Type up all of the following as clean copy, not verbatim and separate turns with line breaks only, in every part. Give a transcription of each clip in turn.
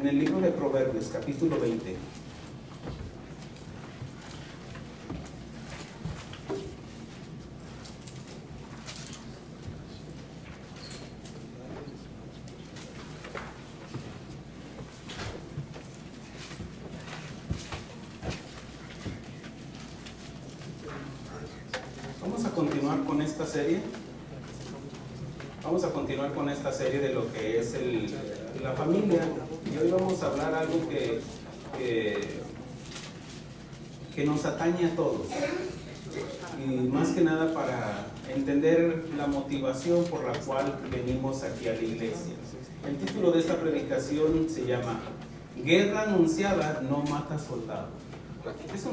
en el libro de Proverbios, capítulo 20. Vamos a continuar con esta serie. Vamos a continuar con esta serie de lo que es la familia. Y hoy vamos a hablar algo que nos atañe a todos. Y más que nada para entender la motivación por la cual venimos aquí a la iglesia. El título de esta predicación se llama Guerra anunciada no mata soldado. Es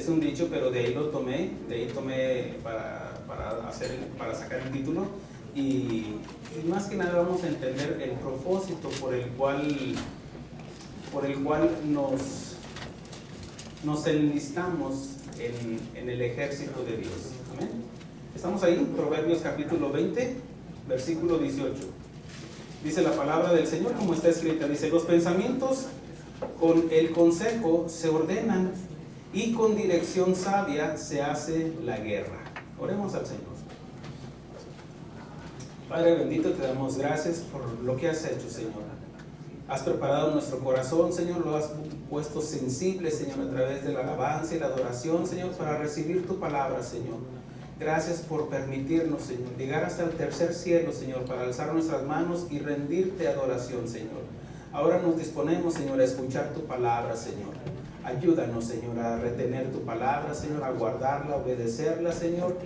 un dicho, pero de ahí lo tomé, para sacar el título y más que nada vamos a entender el propósito por el cual nos enlistamos en el ejército de Dios. ¿Amén? Estamos ahí, Proverbios capítulo 20, versículo 18. Dice la palabra del Señor como está escrita, dice: los pensamientos con el consejo se ordenan y con dirección sabia se hace la guerra. Oremos al Señor. Padre bendito, te damos gracias por lo que has hecho, Señor. Has preparado nuestro corazón, Señor, lo has puesto sensible, Señor, a través de la alabanza y la adoración, Señor, para recibir tu palabra, Señor. Gracias por permitirnos, Señor, llegar hasta el tercer cielo, Señor, para alzar nuestras manos y rendirte adoración, Señor. Ahora nos disponemos, Señor, a escuchar tu palabra, Señor. Ayúdanos, Señor, a retener tu palabra, Señor, a guardarla, a obedecerla, Señor.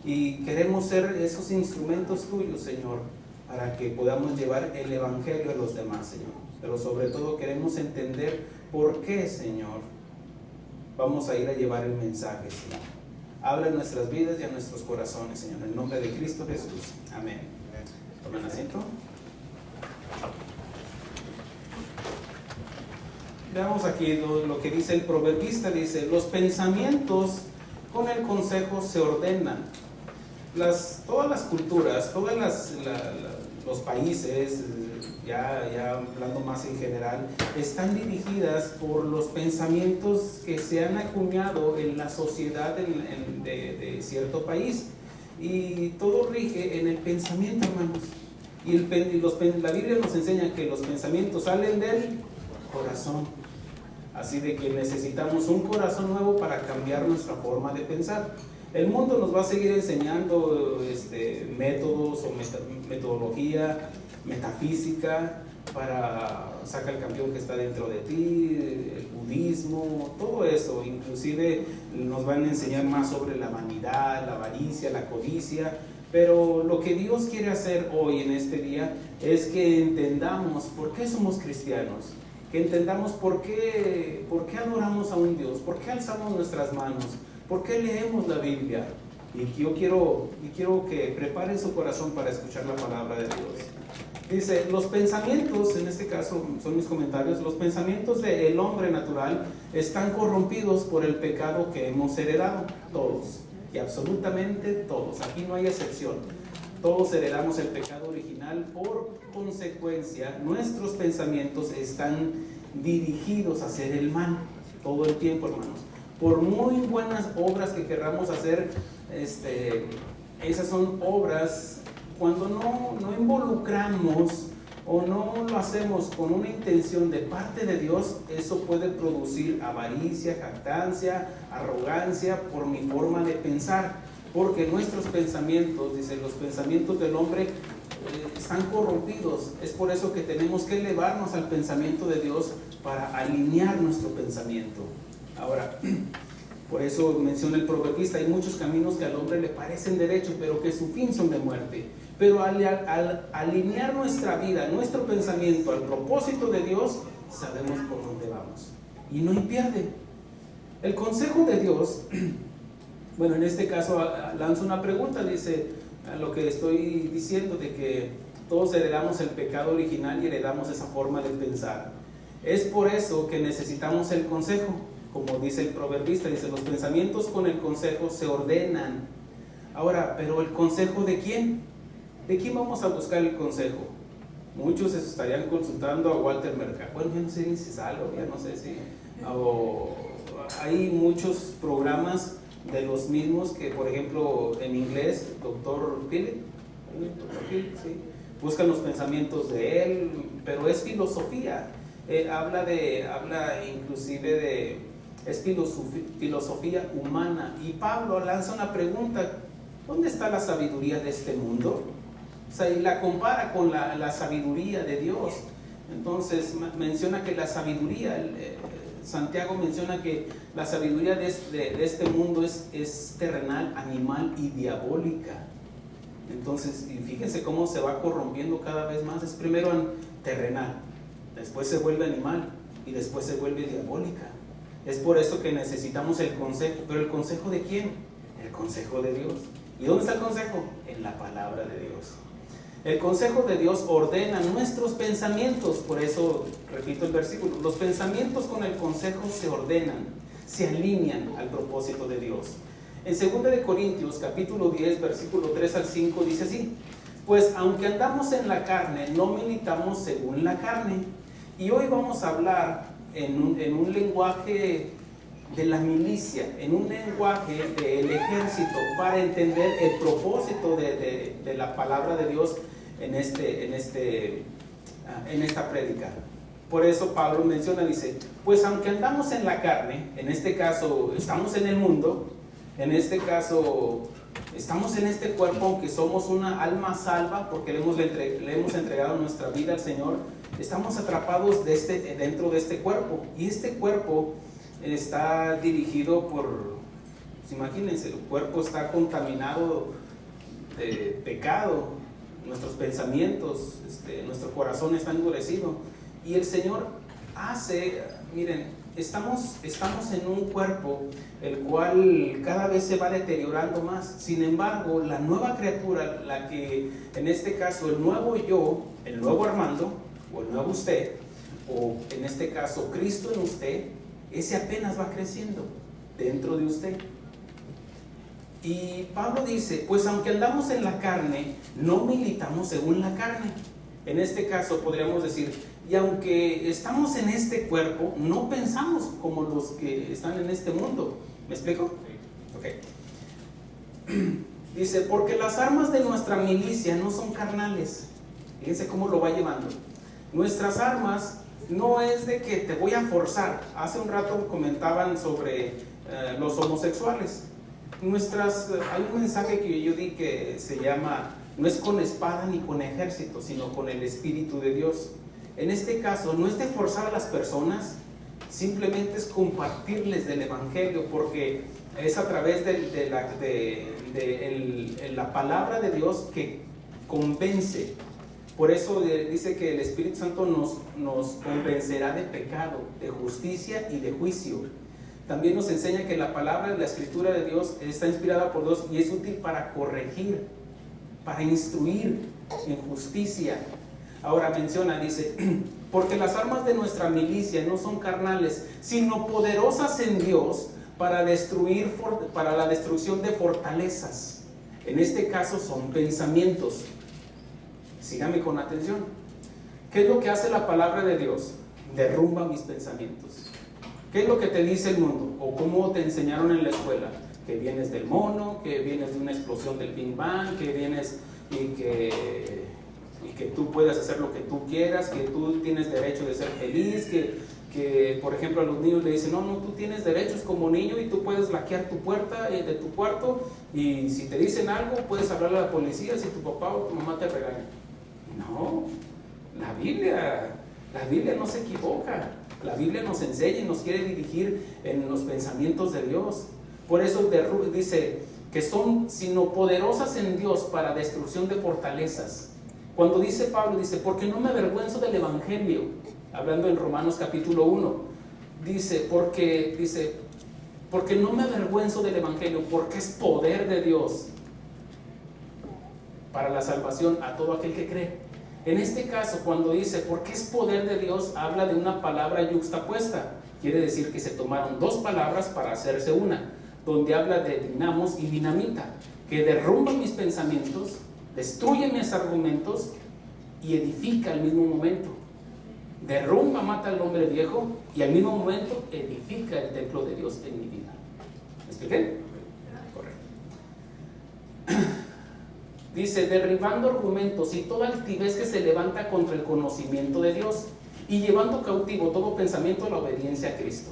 Y queremos ser esos instrumentos tuyos, Señor, para que podamos llevar el evangelio a los demás, Señor. Pero sobre todo queremos entender por qué, Señor, vamos a ir a llevar el mensaje, Señor. Habla en nuestras vidas y en nuestros corazones, Señor. En el nombre de Cristo Jesús. Amén. Tomen asiento. Veamos aquí lo que dice el proverbista. Dice: los pensamientos con el consejo se ordenan. Todas las culturas, los países, ya hablando más en general, están dirigidas por los pensamientos que se han acuñado en la sociedad de cierto país. Y todo rige en el pensamiento, hermanos. Y la Biblia nos enseña que los pensamientos salen del corazón. Así de que necesitamos un corazón nuevo para cambiar nuestra forma de pensar. El mundo nos va a seguir enseñando métodos o metodología, metafísica, para sacar el campeón que está dentro de ti, el budismo, todo eso. Inclusive nos van a enseñar más sobre la vanidad, la avaricia, la codicia. Pero lo que Dios quiere hacer hoy en este día es que entendamos por qué somos cristianos. Que entendamos por qué adoramos a un Dios, por qué alzamos nuestras manos, por qué leemos la Biblia. Y quiero que preparen su corazón para escuchar la palabra de Dios. Dice: los pensamientos, en este caso son mis comentarios, los pensamientos del hombre natural están corrompidos por el pecado que hemos heredado, todos, y absolutamente todos, aquí no hay excepción. Todos heredamos el pecado original, por consecuencia nuestros pensamientos están dirigidos a hacer el mal todo el tiempo, hermanos. Por muy buenas obras que querramos hacer, esas son obras, cuando no involucramos o no lo hacemos con una intención de parte de Dios, eso puede producir avaricia, jactancia, arrogancia por mi forma de pensar. Porque nuestros pensamientos, dice, los pensamientos del hombre están corrompidos. Es por eso que tenemos que elevarnos al pensamiento de Dios para alinear nuestro pensamiento. Ahora, por eso menciona el proverbista: hay muchos caminos que al hombre le parecen derechos, pero que su fin son de muerte. Pero al alinear nuestra vida, nuestro pensamiento al propósito de Dios, sabemos por dónde vamos. Y no hay pierde. El consejo de Dios... Bueno, en este caso lanzo una pregunta, dice, a lo que estoy diciendo de que todos heredamos el pecado original y heredamos esa forma de pensar. Es por eso que necesitamos el consejo, como dice el proverbista, dice: los pensamientos con el consejo se ordenan. Ahora, ¿pero el consejo de quién? ¿De quién vamos a buscar el consejo? Muchos estarían consultando a Walter Mercado. Bueno, ya no sé ni si salgo, ya no sé si... O hay muchos programas de los mismos que, por ejemplo, en inglés, Dr. Philip, sí, buscan los pensamientos de él, pero es filosofía. Habla inclusive de... es filosofía humana. Y Pablo lanza una pregunta: ¿dónde está la sabiduría de este mundo? O sea, y la compara con la sabiduría de Dios. Entonces menciona que la sabiduría, Santiago menciona que la sabiduría de este mundo es terrenal, animal y diabólica. Entonces, y fíjense cómo se va corrompiendo cada vez más. Es primero terrenal, después se vuelve animal y después se vuelve diabólica. Es por eso que necesitamos el consejo. ¿Pero el consejo de quién? El consejo de Dios. ¿Y dónde está el consejo? En la palabra de Dios. El consejo de Dios ordena nuestros pensamientos. Por eso repito el versículo: los pensamientos con el consejo se ordenan, se alinean al propósito de Dios. En 2 de Corintios capítulo 10 versículo 3 al 5 dice así: pues aunque andamos en la carne, no militamos según la carne. Y hoy vamos a hablar en un lenguaje de la milicia, en un lenguaje del ejército, para entender el propósito de la palabra de Dios en esta prédica. Por eso Pablo menciona, dice: pues aunque andamos en la carne, en este caso estamos en el mundo, en este caso estamos en este cuerpo, aunque somos una alma salva porque le hemos entregado nuestra vida al Señor, estamos atrapados dentro de este cuerpo. Y este cuerpo está dirigido por, pues imagínense, el cuerpo está contaminado de pecado, nuestros pensamientos, nuestro corazón está endurecido. Y el Señor miren, estamos en un cuerpo el cual cada vez se va deteriorando más. Sin embargo, la nueva criatura, la que en este caso el nuevo yo, el nuevo Armando, o el nuevo usted, o en este caso Cristo en usted, ese apenas va creciendo dentro de usted. Y Pablo dice: pues aunque andamos en la carne, no militamos según la carne. En este caso podríamos decir: y aunque estamos en este cuerpo, no pensamos como los que están en este mundo. ¿Me explico? Ok. Dice: porque las armas de nuestra milicia no son carnales. Fíjense cómo lo va llevando. Nuestras armas no es de que te voy a forzar. Hace un rato comentaban sobre los homosexuales. Hay un mensaje que yo di que se llama: no es con espada ni con ejército, sino con el Espíritu de Dios. En este caso no es de forzar a las personas, simplemente es compartirles del Evangelio, porque es a través de la palabra de Dios que convence. Por eso dice que el Espíritu Santo nos convencerá de pecado, de justicia y de juicio. También nos enseña que la palabra de la Escritura de Dios está inspirada por Dios y es útil para corregir, para instruir en justicia. Ahora menciona, dice: porque las armas de nuestra milicia no son carnales, sino poderosas en Dios para la destrucción de fortalezas. En este caso son pensamientos. Sígame con atención. ¿Qué es lo que hace la palabra de Dios? Derrumba mis pensamientos. ¿Qué es lo que te dice el mundo? ¿O cómo te enseñaron en la escuela? Que vienes del mono, que vienes de una explosión del Big Bang, que vienes y que tú puedes hacer lo que tú quieras, que tú tienes derecho de ser feliz, que por ejemplo a los niños le dicen: no, tú tienes derechos como niño y tú puedes laquear tu puerta de tu cuarto, y si te dicen algo puedes hablarle a la policía si tu papá o tu mamá te regañan. No, la Biblia no se equivoca. La Biblia nos enseña y nos quiere dirigir en los pensamientos de Dios. Por eso dice que son sino poderosas en Dios para destrucción de fortalezas. Cuando dice Pablo, dice: porque no me avergüenzo del Evangelio, hablando en Romanos capítulo 1, dice: porque no me avergüenzo del Evangelio, porque es poder de Dios para la salvación a todo aquel que cree. En este caso, cuando dice porque es poder de Dios, habla de una palabra yuxtapuesta. Quiere decir que se tomaron dos palabras para hacerse una, donde habla de dinamos y dinamita, que derrumban mis pensamientos, destruyen mis argumentos y edifica al mismo momento. Derrumba, mata al hombre viejo y al mismo momento edifica el templo de Dios en mi vida. ¿Me expliqué? Correcto. Dice, derribando argumentos y toda altivez que se levanta contra el conocimiento de Dios y llevando cautivo todo pensamiento a la obediencia a Cristo.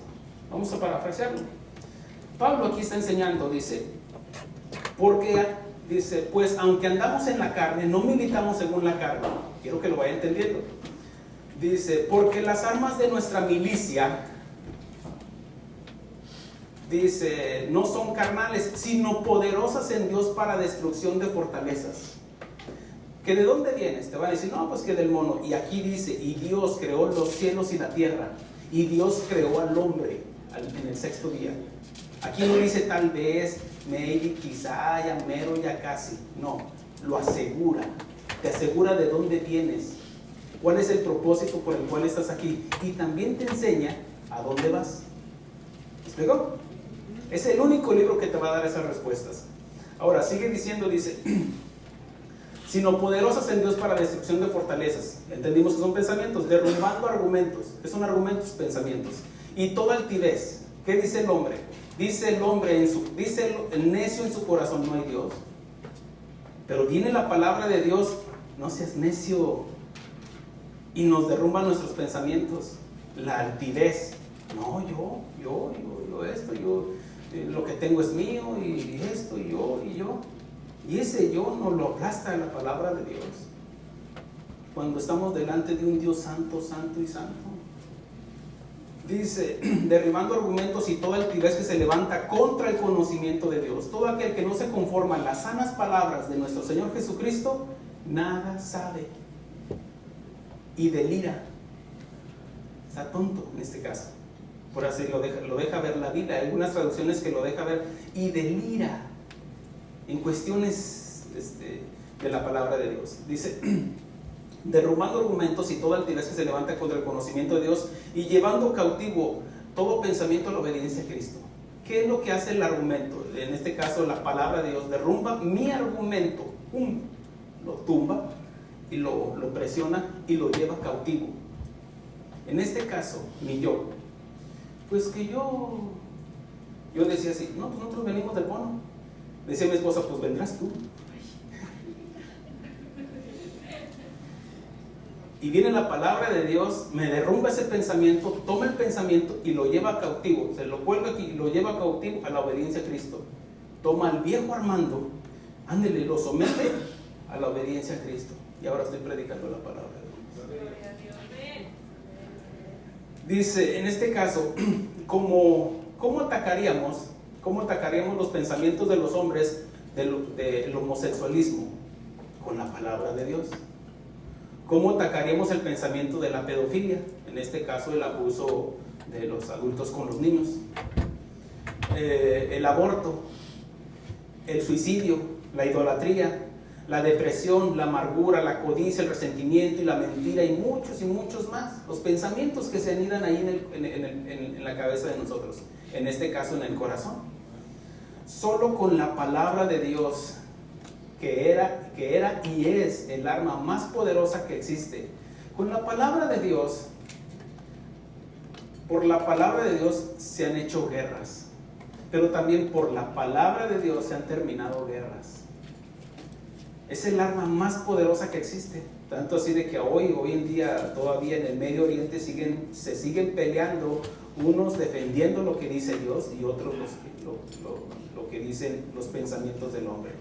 Vamos a parafrasearlo. Pablo aquí está enseñando, dice, pues aunque andamos en la carne, no militamos según la carne. Quiero que lo vaya entendiendo. Dice, porque las armas de nuestra milicia, dice, no son carnales, sino poderosas en Dios para destrucción de fortalezas. ¿Que de dónde vienes? Te van a decir, no, pues que del mono. Y aquí dice, y Dios creó los cielos y la tierra, y Dios creó al hombre en el sexto día. Aquí no dice tal vez, maybe, quizá, ya mero, ya casi. No, lo asegura. Te asegura de dónde vienes, cuál es el propósito por el cual estás aquí, y también te enseña a dónde vas. ¿Me explico? Es el único libro que te va a dar esas respuestas. Ahora, sigue diciendo, dice, sino poderosas en Dios para destrucción de fortalezas. Entendimos que son pensamientos, derrumbando argumentos. ¿Qué son argumentos? Pensamientos. Y toda altivez. ¿Qué dice el hombre? Dice el hombre, dice el necio en su corazón, no hay Dios. Pero viene la palabra de Dios, no seas necio, y nos derrumban nuestros pensamientos. La altivez. No, yo esto, lo que tengo es mío, y esto, y yo. Y ese yo nos lo aplasta la palabra de Dios. Cuando estamos delante de un Dios santo, santo y santo. Dice, derribando argumentos y toda altivez que se levanta contra el conocimiento de Dios. Todo aquel que no se conforma a las sanas palabras de nuestro Señor Jesucristo, nada sabe. Y delira. Está tonto en este caso. Por así lo deja ver la Biblia. Hay algunas traducciones que lo deja ver y delira en cuestiones de la palabra de Dios. Dice, derrumbando argumentos y toda altivez que se levanta contra el conocimiento de Dios y llevando cautivo todo pensamiento a la obediencia a Cristo. ¿Qué es lo que hace el argumento? En este caso la palabra de Dios derrumba mi argumento, lo tumba y lo presiona y lo lleva cautivo. En este caso, mi yo, pues que yo decía así, no, pues nosotros venimos del mono. Decía mi esposa, pues vendrás tú. Y viene la palabra de Dios, me derrumba ese pensamiento, toma el pensamiento y lo lleva cautivo, se lo cuelga aquí y lo lleva cautivo a la obediencia a Cristo. Toma al viejo Armando, ándele, lo somete a la obediencia a Cristo. Y ahora estoy predicando la palabra de Dios. Dice, en este caso, ¿cómo atacaríamos los pensamientos de los hombres del homosexualismo? Con la palabra de Dios. ¿Cómo atacaríamos el pensamiento de la pedofilia? En este caso, el abuso de los adultos con los niños. El aborto, el suicidio, la idolatría, la depresión, la amargura, la codicia, el resentimiento y la mentira y muchos más. Los pensamientos que se anidan ahí en la cabeza de nosotros. En este caso, en el corazón. Solo con la palabra de Dios, que era y es el arma más poderosa que existe. Con la palabra de Dios, por la palabra de Dios se han hecho guerras, pero también por la palabra de Dios se han terminado guerras. Es el arma más poderosa que existe, tanto así de que hoy en día todavía en el Medio Oriente se siguen peleando, unos defendiendo lo que dice Dios y otros lo que dicen los pensamientos del hombre.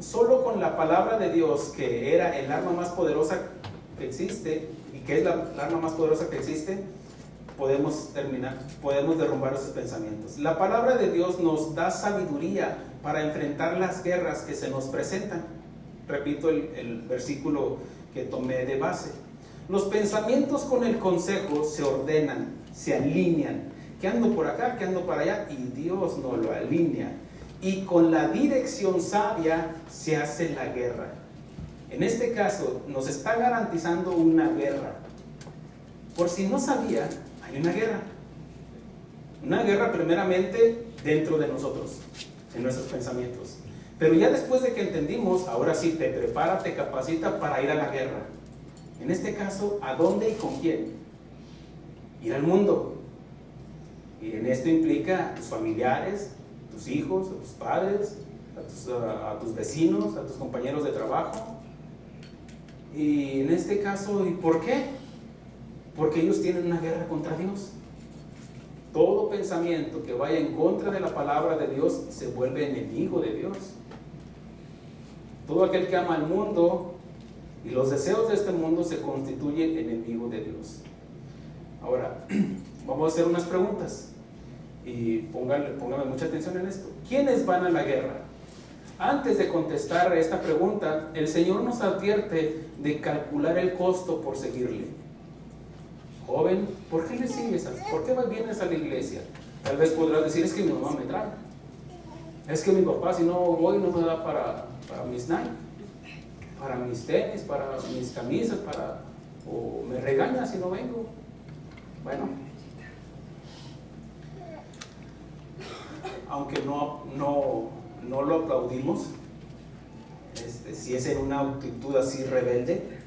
Solo con la palabra de Dios, que era el arma más poderosa que existe, y que es la arma más poderosa que existe, podemos derrumbar esos pensamientos. La palabra de Dios nos da sabiduría para enfrentar las guerras que se nos presentan. Repito el versículo que tomé de base. Los pensamientos con el consejo se ordenan, se alinean. Que ando por acá, que ando para allá, y Dios nos lo alinea. Y con la dirección sabia se hace la guerra. En este caso, nos está garantizando una guerra. Por si no sabía, hay una guerra. Una guerra primeramente dentro de nosotros, en nuestros pensamientos. Pero ya después de que entendimos, ahora sí, te prepara, te capacita para ir a la guerra. En este caso, ¿a dónde y con quién? Ir al mundo. Y en esto implica a tus familiares, a tus hijos, a tus padres, a tus vecinos, a tus compañeros de trabajo. Y en este caso, ¿y por qué? Porque ellos tienen una guerra contra Dios. Todo pensamiento que vaya en contra de la palabra de Dios se vuelve enemigo de Dios. Todo aquel que ama al mundo y los deseos de este mundo se constituye enemigo de Dios. Ahora, vamos a hacer unas preguntas y póngame mucha atención en esto. ¿Quiénes van a la guerra? Antes de contestar esta pregunta, el Señor nos advierte de calcular el costo por seguirle. Joven, ¿por qué le sigues? ¿Por qué vienes a la iglesia? Tal vez podrás decir, es que mi mamá me trae. Es que mi papá, si no voy, no me da para mis Nike, para mis tenis, para mis camisas, o me regaña si no vengo. Bueno, aunque no lo aplaudimos, si es en una actitud así rebelde,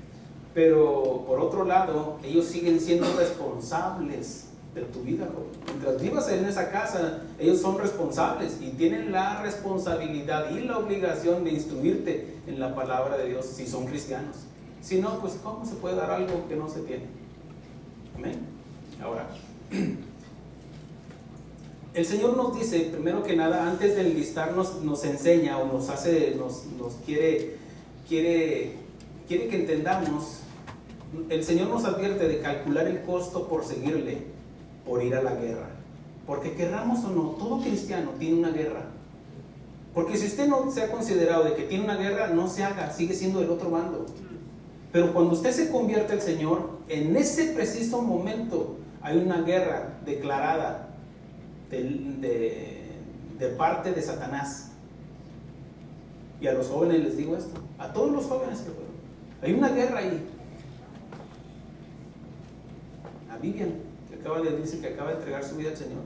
pero por otro lado, ellos siguen siendo responsables de tu vida. Mientras vivas en esa casa, ellos son responsables y tienen la responsabilidad y la obligación de instruirte en la palabra de Dios si son cristianos. Si no, pues ¿cómo se puede dar algo que no se tiene? Amén. Ahora, el Señor nos dice, primero que nada, antes de enlistarnos, nos enseña o nos quiere que entendamos. El Señor nos advierte de calcular el costo por seguirle, por ir a la guerra. Porque querramos o no, todo cristiano tiene una guerra. Porque si usted no se ha considerado de que tiene una guerra, no se haga, sigue siendo del otro bando. Pero cuando usted se convierte al Señor, en ese preciso momento hay una guerra declarada de parte de Satanás. Y a los jóvenes les digo esto, a todos los jóvenes que fueron, hay una guerra ahí. A Vivian, que dice que acaba de entregar su vida al Señor.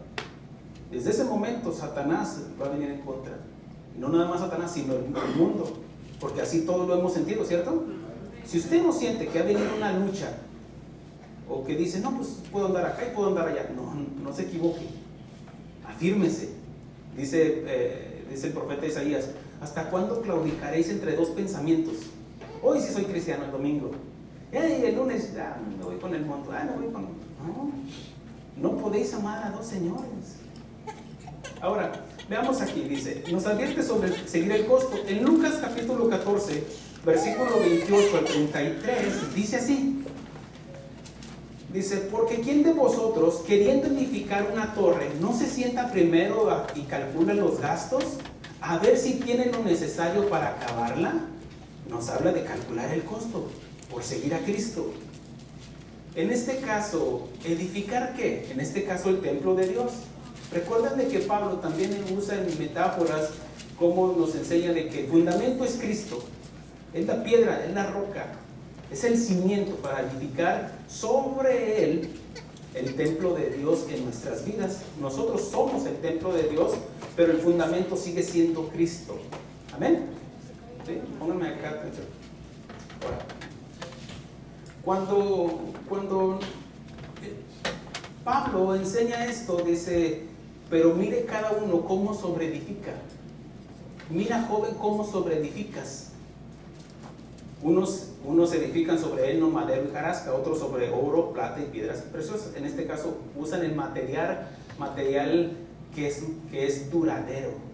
Desde ese momento Satanás va a venir en contra. Y no nada más Satanás, sino el mundo. Porque así todos lo hemos sentido, ¿cierto? Si usted no siente que ha venido una lucha, o que dice, no, pues puedo andar acá y puedo andar allá, no se equivoque. Afírmese. Dice el profeta Isaías, ¿hasta cuándo claudicaréis entre dos pensamientos? Hoy sí soy cristiano, el domingo. El lunes ya me voy con el monto. No podéis amar a dos señores. Ahora, veamos aquí, dice, nos advierte sobre seguir el costo. En Lucas capítulo 14, versículo 28 al 33, dice así. Dice, porque ¿quién de vosotros, queriendo edificar una torre, no se sienta primero y calcula los gastos, a ver si tiene lo necesario para acabarla? Nos habla de calcular el costo por seguir a Cristo. En este caso, ¿edificar qué? En este caso, el templo de Dios. Recuerdan de que Pablo también usa en metáforas como nos enseña de que el fundamento es Cristo, es la piedra, es la roca, es el cimiento para edificar sobre él el templo de Dios en nuestras vidas. Nosotros somos el templo de Dios, pero el fundamento sigue siendo Cristo. Amén. ¿Sí? Pónganme acá atención. Ahora, cuando Pablo enseña esto, dice, pero mire cada uno cómo sobreedifica. Mira, joven, cómo sobreedificas. Unos edifican sobre heno, madero y jarasca, otros sobre oro, plata y piedras preciosas. En este caso usan el material que es duradero.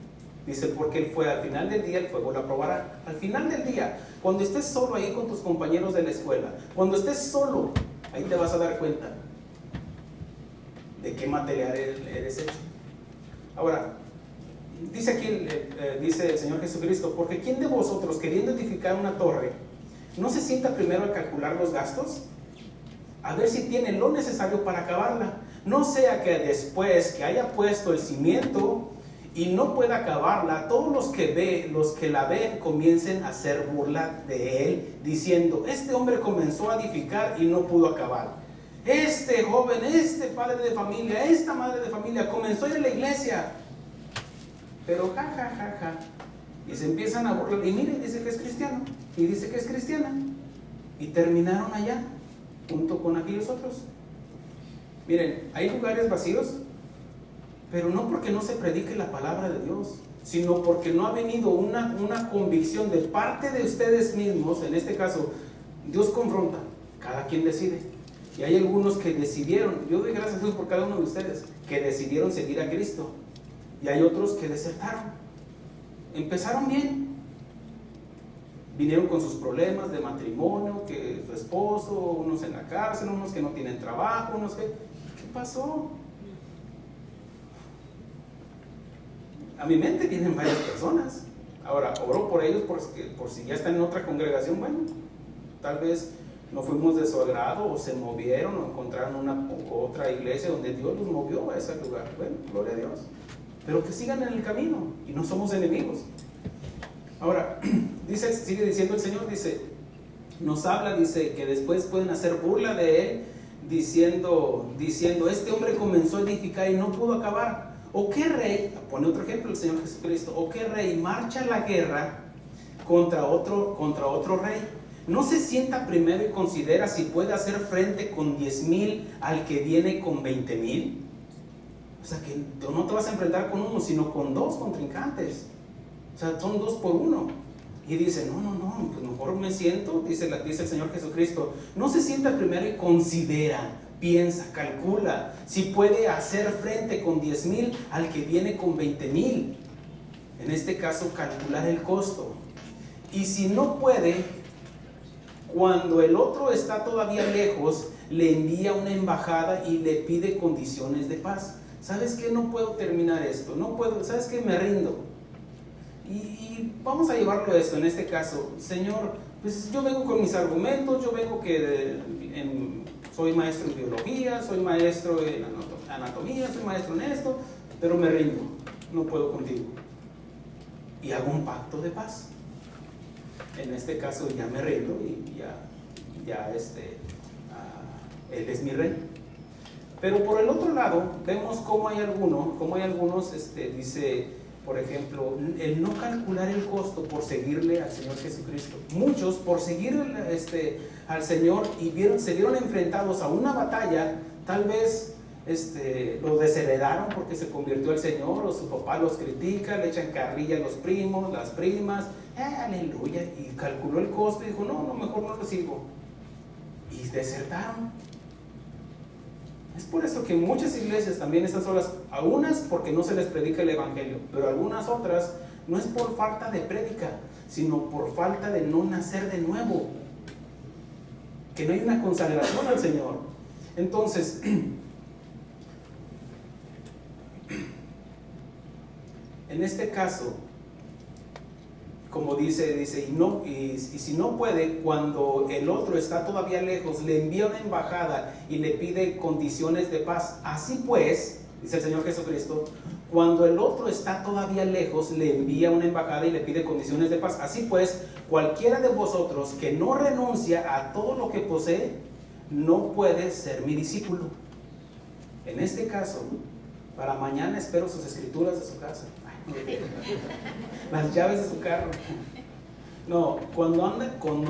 Dice, porque al final del día el fuego lo probará. Al final del día, cuando estés solo ahí con tus compañeros de la escuela, cuando estés solo, ahí te vas a dar cuenta de qué material eres hecho. Ahora, dice aquí, dice el Señor Jesucristo, porque ¿quién de vosotros, queriendo edificar una torre, no se sienta primero a calcular los gastos? A ver si tiene lo necesario para acabarla. No sea que después que haya puesto el cimiento y no pueda acabarla, todos los que la ven comiencen a hacer burla de él, diciendo, este hombre comenzó a edificar y no pudo acabar. Este joven, este padre de familia, esta madre de familia comenzó a ir a la iglesia, pero Y se empiezan a burlar. Y mire, dice que es cristiano. Y dice que es cristiana. Y terminaron allá, junto con aquellos otros. Miren, hay lugares vacíos, pero no porque no se predique la palabra de Dios, sino porque no ha venido una convicción de parte de ustedes mismos. En este caso, Dios confronta, cada quien decide. Y hay algunos que decidieron, yo doy gracias a Dios por cada uno de ustedes, que decidieron seguir a Cristo. Y hay otros que desertaron. Empezaron bien. Vinieron con sus problemas de matrimonio, que su esposo, unos en la cárcel, unos que no tienen trabajo, unos que... ¿Qué pasó? A mi mente vienen varias personas. Ahora, oro por ellos por si ya están en otra congregación. Bueno, tal vez no fuimos de su agrado, o se movieron, o encontraron otra iglesia donde Dios los movió a ese lugar. Bueno, gloria a Dios. Pero que sigan en el camino, y no somos enemigos. Ahora, sigue diciendo el Señor, nos habla, dice que después pueden hacer burla de Él, diciendo, este hombre comenzó a edificar y no pudo acabar. ¿O qué rey, pone otro ejemplo el Señor Jesucristo, o qué rey marcha a la guerra contra otro rey? ¿No se sienta primero y considera si puede hacer frente con 10,000 al que viene con 20,000? O sea, que no te vas a enfrentar con uno, sino con 2 contrincantes. O sea, son 2 por 1. Y dice, no, pues mejor me siento, dice el Señor Jesucristo. No se sienta primero y considera, piensa, calcula si puede hacer frente con 10,000 al que viene con 20,000. En este caso, calcular el costo. Y si no puede, cuando el otro está todavía lejos, le envía una embajada y le pide condiciones de paz. ¿Sabes qué? No puedo terminar esto, no puedo, ¿sabes qué? Me rindo. Y vamos a llevarlo a esto, en este caso, Señor, pues yo vengo con mis argumentos, yo vengo soy maestro en biología, soy maestro en anatomía, soy maestro en esto, pero me rindo, no puedo contigo. Y hago un pacto de paz. En este caso ya me rindo y Él es mi rey. Pero por el otro lado, vemos cómo hay algunos, dice, por ejemplo, el no calcular el costo por seguirle al Señor Jesucristo. Muchos, por seguir al Señor se vieron enfrentados a una batalla, tal vez los desheredaron porque se convirtió al Señor, o su papá los critica, le echan carrilla a los primos, las primas, aleluya, y calculó el costo y dijo, no, mejor no lo sigo. Y desertaron. Es por eso que muchas iglesias también están solas, algunas porque no se les predica el evangelio, pero algunas otras no es por falta de prédica, sino por falta de no nacer de nuevo, que no hay una consagración al Señor. Entonces, en este caso, como dice, y si no puede, cuando el otro está todavía lejos, le envía una embajada y le pide condiciones de paz. Así pues, dice el Señor Jesucristo, cuando el otro está todavía lejos, le envía una embajada y le pide condiciones de paz. Así pues, cualquiera de vosotros que no renuncia a todo lo que posee, no puede ser mi discípulo. En este caso, para mañana espero sus escrituras de su casa. Las llaves de su carro. No, cuando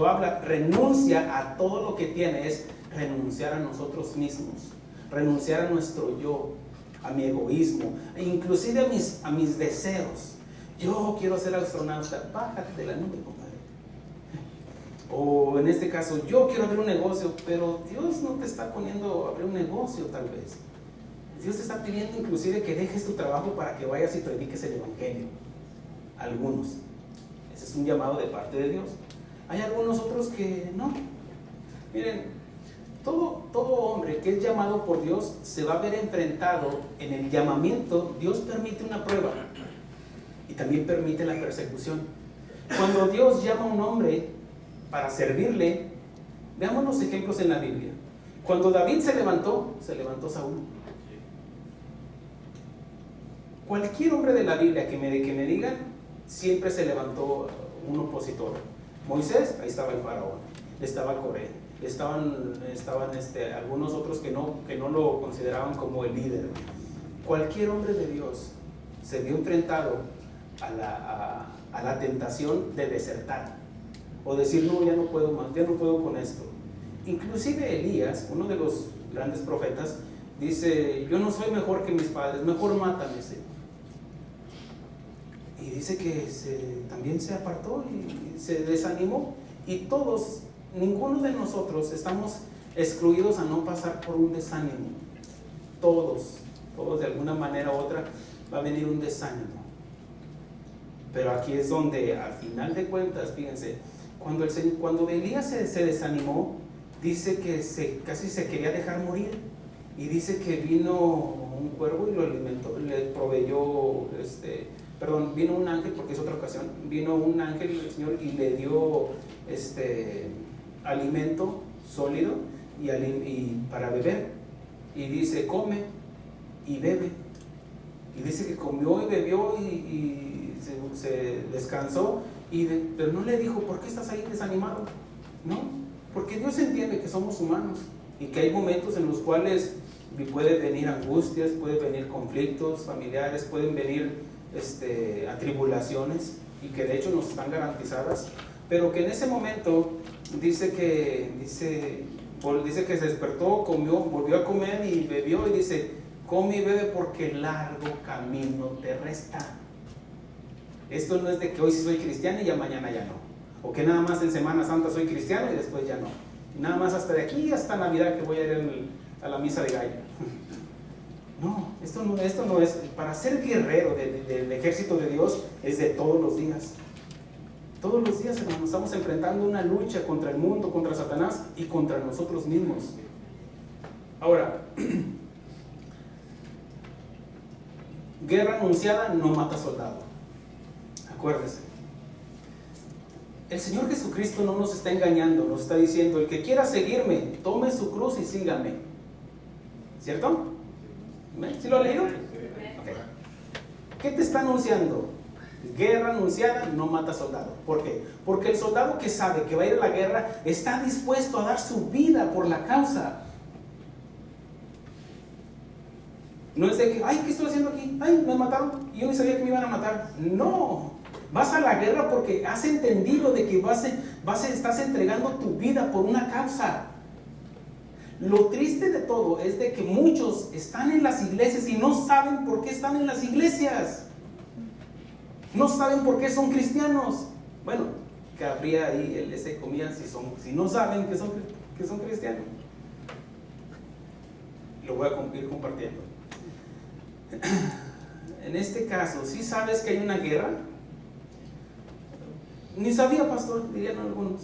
habla renuncia a todo lo que tiene, es renunciar a nosotros mismos, renunciar a nuestro yo, a mi egoísmo, e inclusive a mis deseos. Yo quiero ser astronauta, bájate de la nube, compadre. O en este caso, yo quiero abrir un negocio, pero Dios no te está poniendo a abrir un negocio tal vez. Dios te está pidiendo inclusive que dejes tu trabajo para que vayas y prediques el evangelio. Algunos. Ese es un llamado de parte de Dios. Hay algunos otros que no. Miren, todo hombre que es llamado por Dios se va a ver enfrentado en el llamamiento. Dios permite una prueba y también permite la persecución. Cuando Dios llama a un hombre para servirle, veamos los ejemplos en la Biblia. Cuando David se levantó Saúl. Cualquier hombre de la Biblia que me digan, siempre se levantó un opositor. Moisés, ahí estaba el faraón, estaba Coré, estaban algunos otros que no lo consideraban como el líder. Cualquier hombre de Dios se vio enfrentado a la tentación de desertar o decir, no, ya no puedo más, ya no puedo con esto. Inclusive Elías, uno de los grandes profetas, dice, yo no soy mejor que mis padres, mejor mátame, Señor. Y dice que también se apartó y se desanimó. Y todos, ninguno de nosotros estamos excluidos a no pasar por un desánimo. Todos de alguna manera u otra va a venir un desánimo. Pero aquí es donde al final de cuentas, fíjense, cuando Elías se desanimó, dice que casi se quería dejar morir. Y dice que vino un cuervo y lo alimentó, le proveyó, vino un ángel, porque es otra ocasión, vino un ángel del Señor y le dio alimento sólido y para beber. Y dice, come y bebe. Y dice que comió y bebió y se descansó, pero no le dijo, ¿por qué estás ahí desanimado? No, porque Dios entiende que somos humanos y que hay momentos en los cuales pueden venir angustias, pueden venir conflictos familiares, pueden venir atribulaciones, y que de hecho nos están garantizadas, pero que en ese momento dice que se despertó, comió, volvió a comer y bebió, y dice, come y bebe porque largo camino te resta. Esto no es de que hoy sí soy cristiano y ya mañana ya no, o que nada más en Semana Santa soy cristiano y después ya no, nada más hasta de aquí hasta Navidad que voy a ir a la misa de gallo. No, esto no es, para ser guerrero del ejército de Dios es de todos los días. Todos los días, hermanos, estamos enfrentando una lucha contra el mundo, contra Satanás y contra nosotros mismos. Ahora, guerra anunciada no mata soldado. Acuérdese. El Señor Jesucristo no nos está engañando, nos está diciendo, el que quiera seguirme, tome su cruz y sígame. ¿Cierto? ¿Sí lo ha leído? Okay. ¿Qué te está anunciando? Guerra anunciada no mata soldado. ¿Por qué? Porque el soldado que sabe que va a ir a la guerra está dispuesto a dar su vida por la causa. No es de que, ay, ¿qué estoy haciendo aquí? Ay, me mataron y yo ni sabía que me iban a matar. No, vas a la guerra porque has entendido de que estás entregando tu vida por una causa. Lo triste de todo es de que muchos están en las iglesias y no saben por qué están en las iglesias. No saben por qué son cristianos. Bueno, que habría ahí ese comían si no saben que son cristianos. Lo voy a ir compartiendo. En este caso, ¿sí sabes que hay una guerra? Ni sabía, pastor, dirían algunos.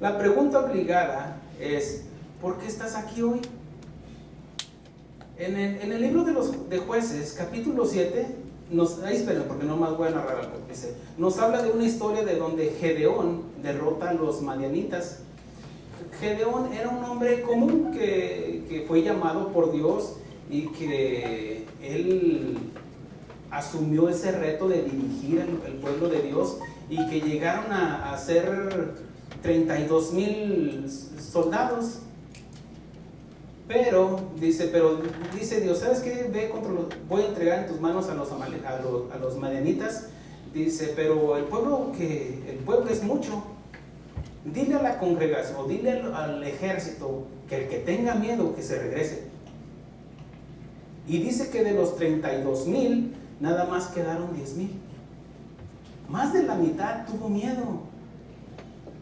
La pregunta obligada es, ¿por qué estás aquí hoy? En el libro de Jueces, capítulo 7, esperen, porque no más voy a narrar algo. Nos habla de una historia de donde Gedeón derrota a los madianitas. Gedeón era un hombre común que fue llamado por Dios y que él asumió ese reto de dirigir el pueblo de Dios, y que llegaron a ser 32,000 soldados. Pero dice Dios, ¿sabes qué? Voy a entregar en tus manos a los madianitas. Dice, pero el pueblo es mucho. Dile a la congregación, o dile al ejército, que el que tenga miedo, que se regrese. Y dice que de los 32,000, nada más quedaron 10,000. Más de la mitad tuvo miedo.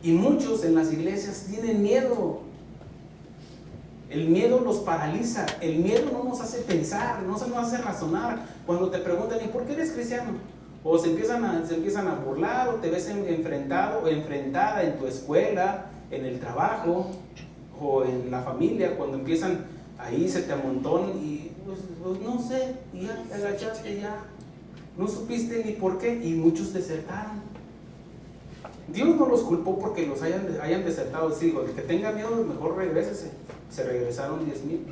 Y muchos en las iglesias tienen miedo. El miedo los paraliza. El miedo no nos hace pensar, no nos hace razonar. Cuando te preguntan, ¿y por qué eres cristiano? O se empiezan a burlar, o te ves enfrentado o enfrentada en tu escuela, en el trabajo, o en la familia, cuando empiezan ahí, se te amontonan y pues no sé, y ya te agachaste, ya no supiste ni por qué, y muchos desertaron. Dios no los culpó porque los hayan desertado. Sí, digo, el que tenga miedo, mejor regrésese. Se regresaron 10,000,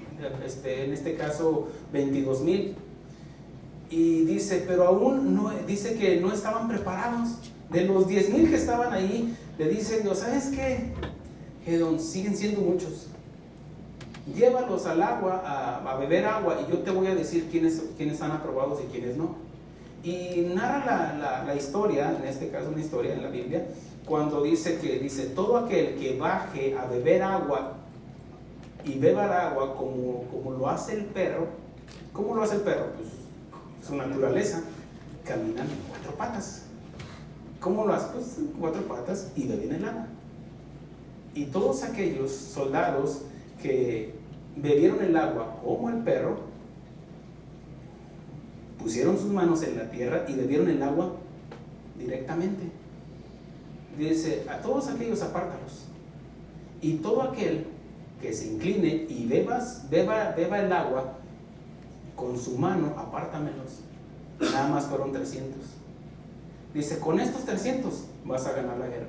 en este caso 22,000. Y dice, pero aún no, dice que no estaban preparados. De los 10,000 que estaban ahí, le dice Dios, ¿sabes qué? Gedeón, siguen siendo muchos. Llévalos al agua, a beber agua, y yo te voy a decir quiénes están aprobados y quiénes no. Y narra la historia, en este caso una historia en la Biblia, cuando dice todo aquel que baje a beber agua y beba el agua como lo hace el perro. ¿Cómo lo hace el perro? Pues su naturaleza, caminan en 4 patas. ¿Cómo lo hace? Pues 4 patas y beben el agua. Y todos aquellos soldados que bebieron el agua como el perro, pusieron sus manos en la tierra y bebieron el agua directamente. Dice, a todos aquellos apártalos, y todo aquel que se incline y beba el agua con su mano, apártamelos. Nada más fueron 300. Dice, con estos 300 vas a ganar la guerra.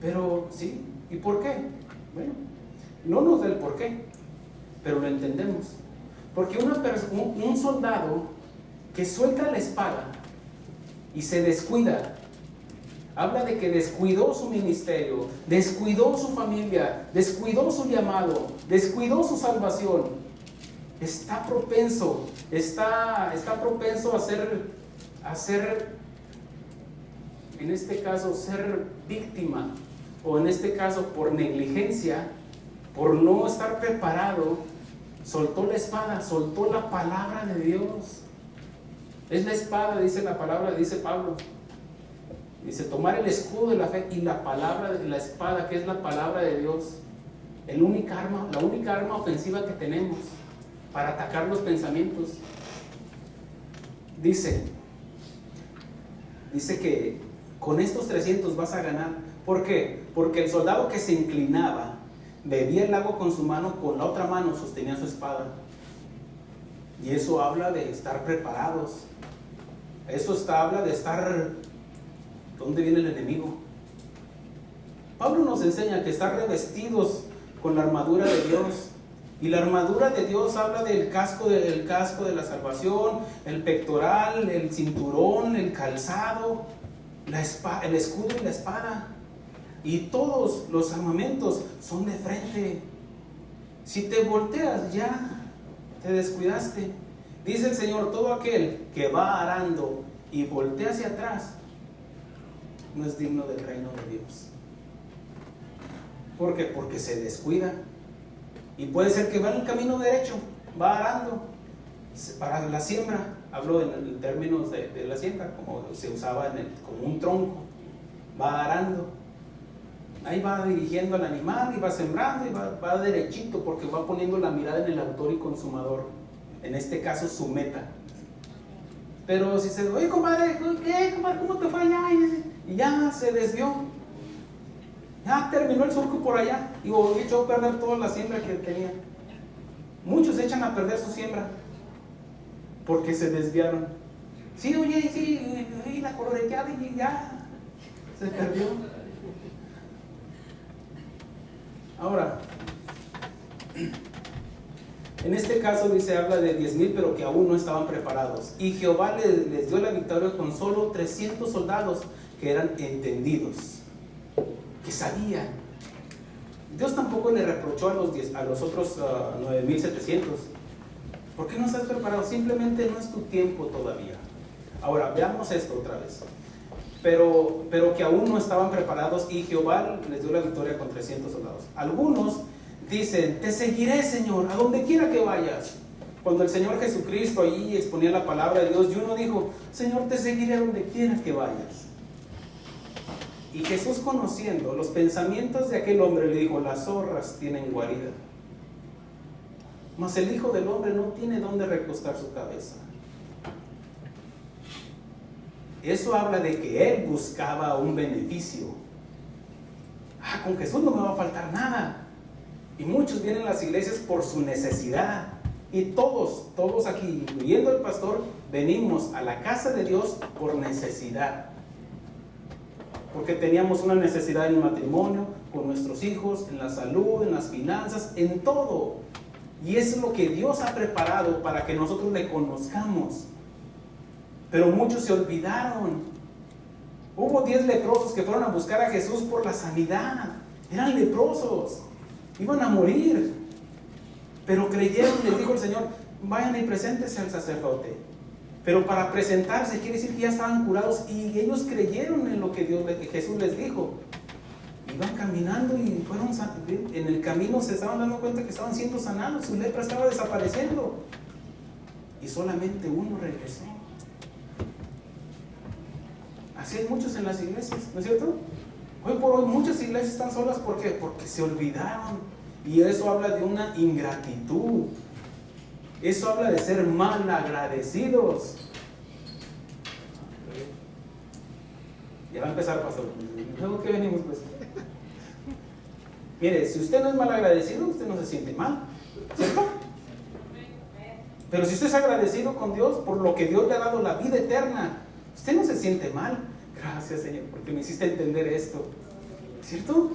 Pero sí, ¿y por qué? Bueno, no nos da el por qué, pero lo entendemos. Porque un soldado que suelta la espada y se descuida, habla de que descuidó su ministerio, descuidó su familia, descuidó su llamado, descuidó su salvación. Está propenso a ser, en este caso, ser víctima, o en este caso por negligencia, por no estar preparado. Soltó la espada, soltó la palabra de Dios. Es la espada, dice la palabra, dice Pablo. Dice, tomar el escudo de la fe y la palabra de la espada, que es la palabra de Dios. La única arma ofensiva que tenemos para atacar los pensamientos. Dice que con estos 300 vas a ganar. ¿Por qué? Porque el soldado que se inclinaba, bebía el agua con su mano, con la otra mano sostenía su espada. Y eso habla de estar preparados. Eso habla de estar... ¿Dónde viene el enemigo? Pablo nos enseña que estar revestidos con la armadura de Dios. Y la armadura de Dios habla del casco de la salvación, el pectoral, el cinturón, el calzado, el escudo y la espada. Y todos los armamentos son de frente. Si te volteas, ya te descuidaste. Dice el Señor, todo aquel que va arando y voltea hacia atrás no es digno del reino de Dios. ¿Por qué? Porque se descuida. Y puede ser que va en el camino derecho, va arando para la siembra. Hablo en términos de la siembra, como se usaba como un tronco. Va arando. Ahí va dirigiendo al animal y va sembrando y va derechito, porque va poniendo la mirada en el autor y consumador. En este caso, su meta. Pero si se... Oye, compadre, ¿qué, compadre? ¿Cómo te fue allá? Y ya se desvió. Ya terminó el surco por allá. Y echó a perder toda la siembra que tenía. Muchos echan a perder su siembra porque se desviaron. Sí, oye, sí, y la coloreteada y ya se perdió. Ahora, en este caso habla de 10,000, pero que aún no estaban preparados. Y Jehová les dio la victoria con solo 300 soldados que eran entendidos, que sabían. Dios tampoco le reprochó a los otros 9,700. ¿Por qué no estás preparado? Simplemente no es tu tiempo todavía. Ahora, veamos esto otra vez. Pero que aún no estaban preparados, y Jehová les dio la victoria con 300 soldados. Algunos dicen, te seguiré, Señor, a donde quiera que vayas. Cuando el Señor Jesucristo allí exponía la palabra de Dios, y uno dijo, Señor, te seguiré a donde quiera que vayas. Y Jesús, conociendo los pensamientos de aquel hombre, le dijo, las zorras tienen guarida, mas el Hijo del Hombre no tiene dónde recostar su cabeza. Eso habla de que él buscaba un beneficio. Con Jesús no me va a faltar nada. Y muchos vienen a las iglesias por su necesidad. Y todos aquí, incluyendo el pastor, venimos a la casa de Dios por necesidad. Porque teníamos una necesidad en el matrimonio, con nuestros hijos, en la salud, en las finanzas, en todo. Y eso es lo que Dios ha preparado para que nosotros le conozcamos. Pero muchos se olvidaron. Hubo 10 leprosos que fueron a buscar a Jesús por la sanidad. Eran leprosos, iban a morir, pero creyeron. Les dijo el Señor, vayan y preséntense al sacerdote. Pero para presentarse quiere decir que ya estaban curados y ellos creyeron en lo que Jesús les dijo. Iban caminando y fueron en el camino se estaban dando cuenta que estaban siendo sanados, su lepra estaba desapareciendo. Y solamente uno regresó. Así hay muchos en las iglesias, ¿no es cierto? Hoy por hoy muchas iglesias están solas, ¿por qué? Porque se olvidaron. Y eso habla de una ingratitud. Eso habla de ser mal agradecidos. Ya va a empezar, pastor. Luego que venimos, pues. Mire, si usted no es mal agradecido, usted no se siente mal, ¿cierto? Pero si usted es agradecido con Dios por lo que Dios le ha dado, la vida eterna, usted no se siente mal. Gracias, Señor, porque me hiciste entender esto, ¿cierto?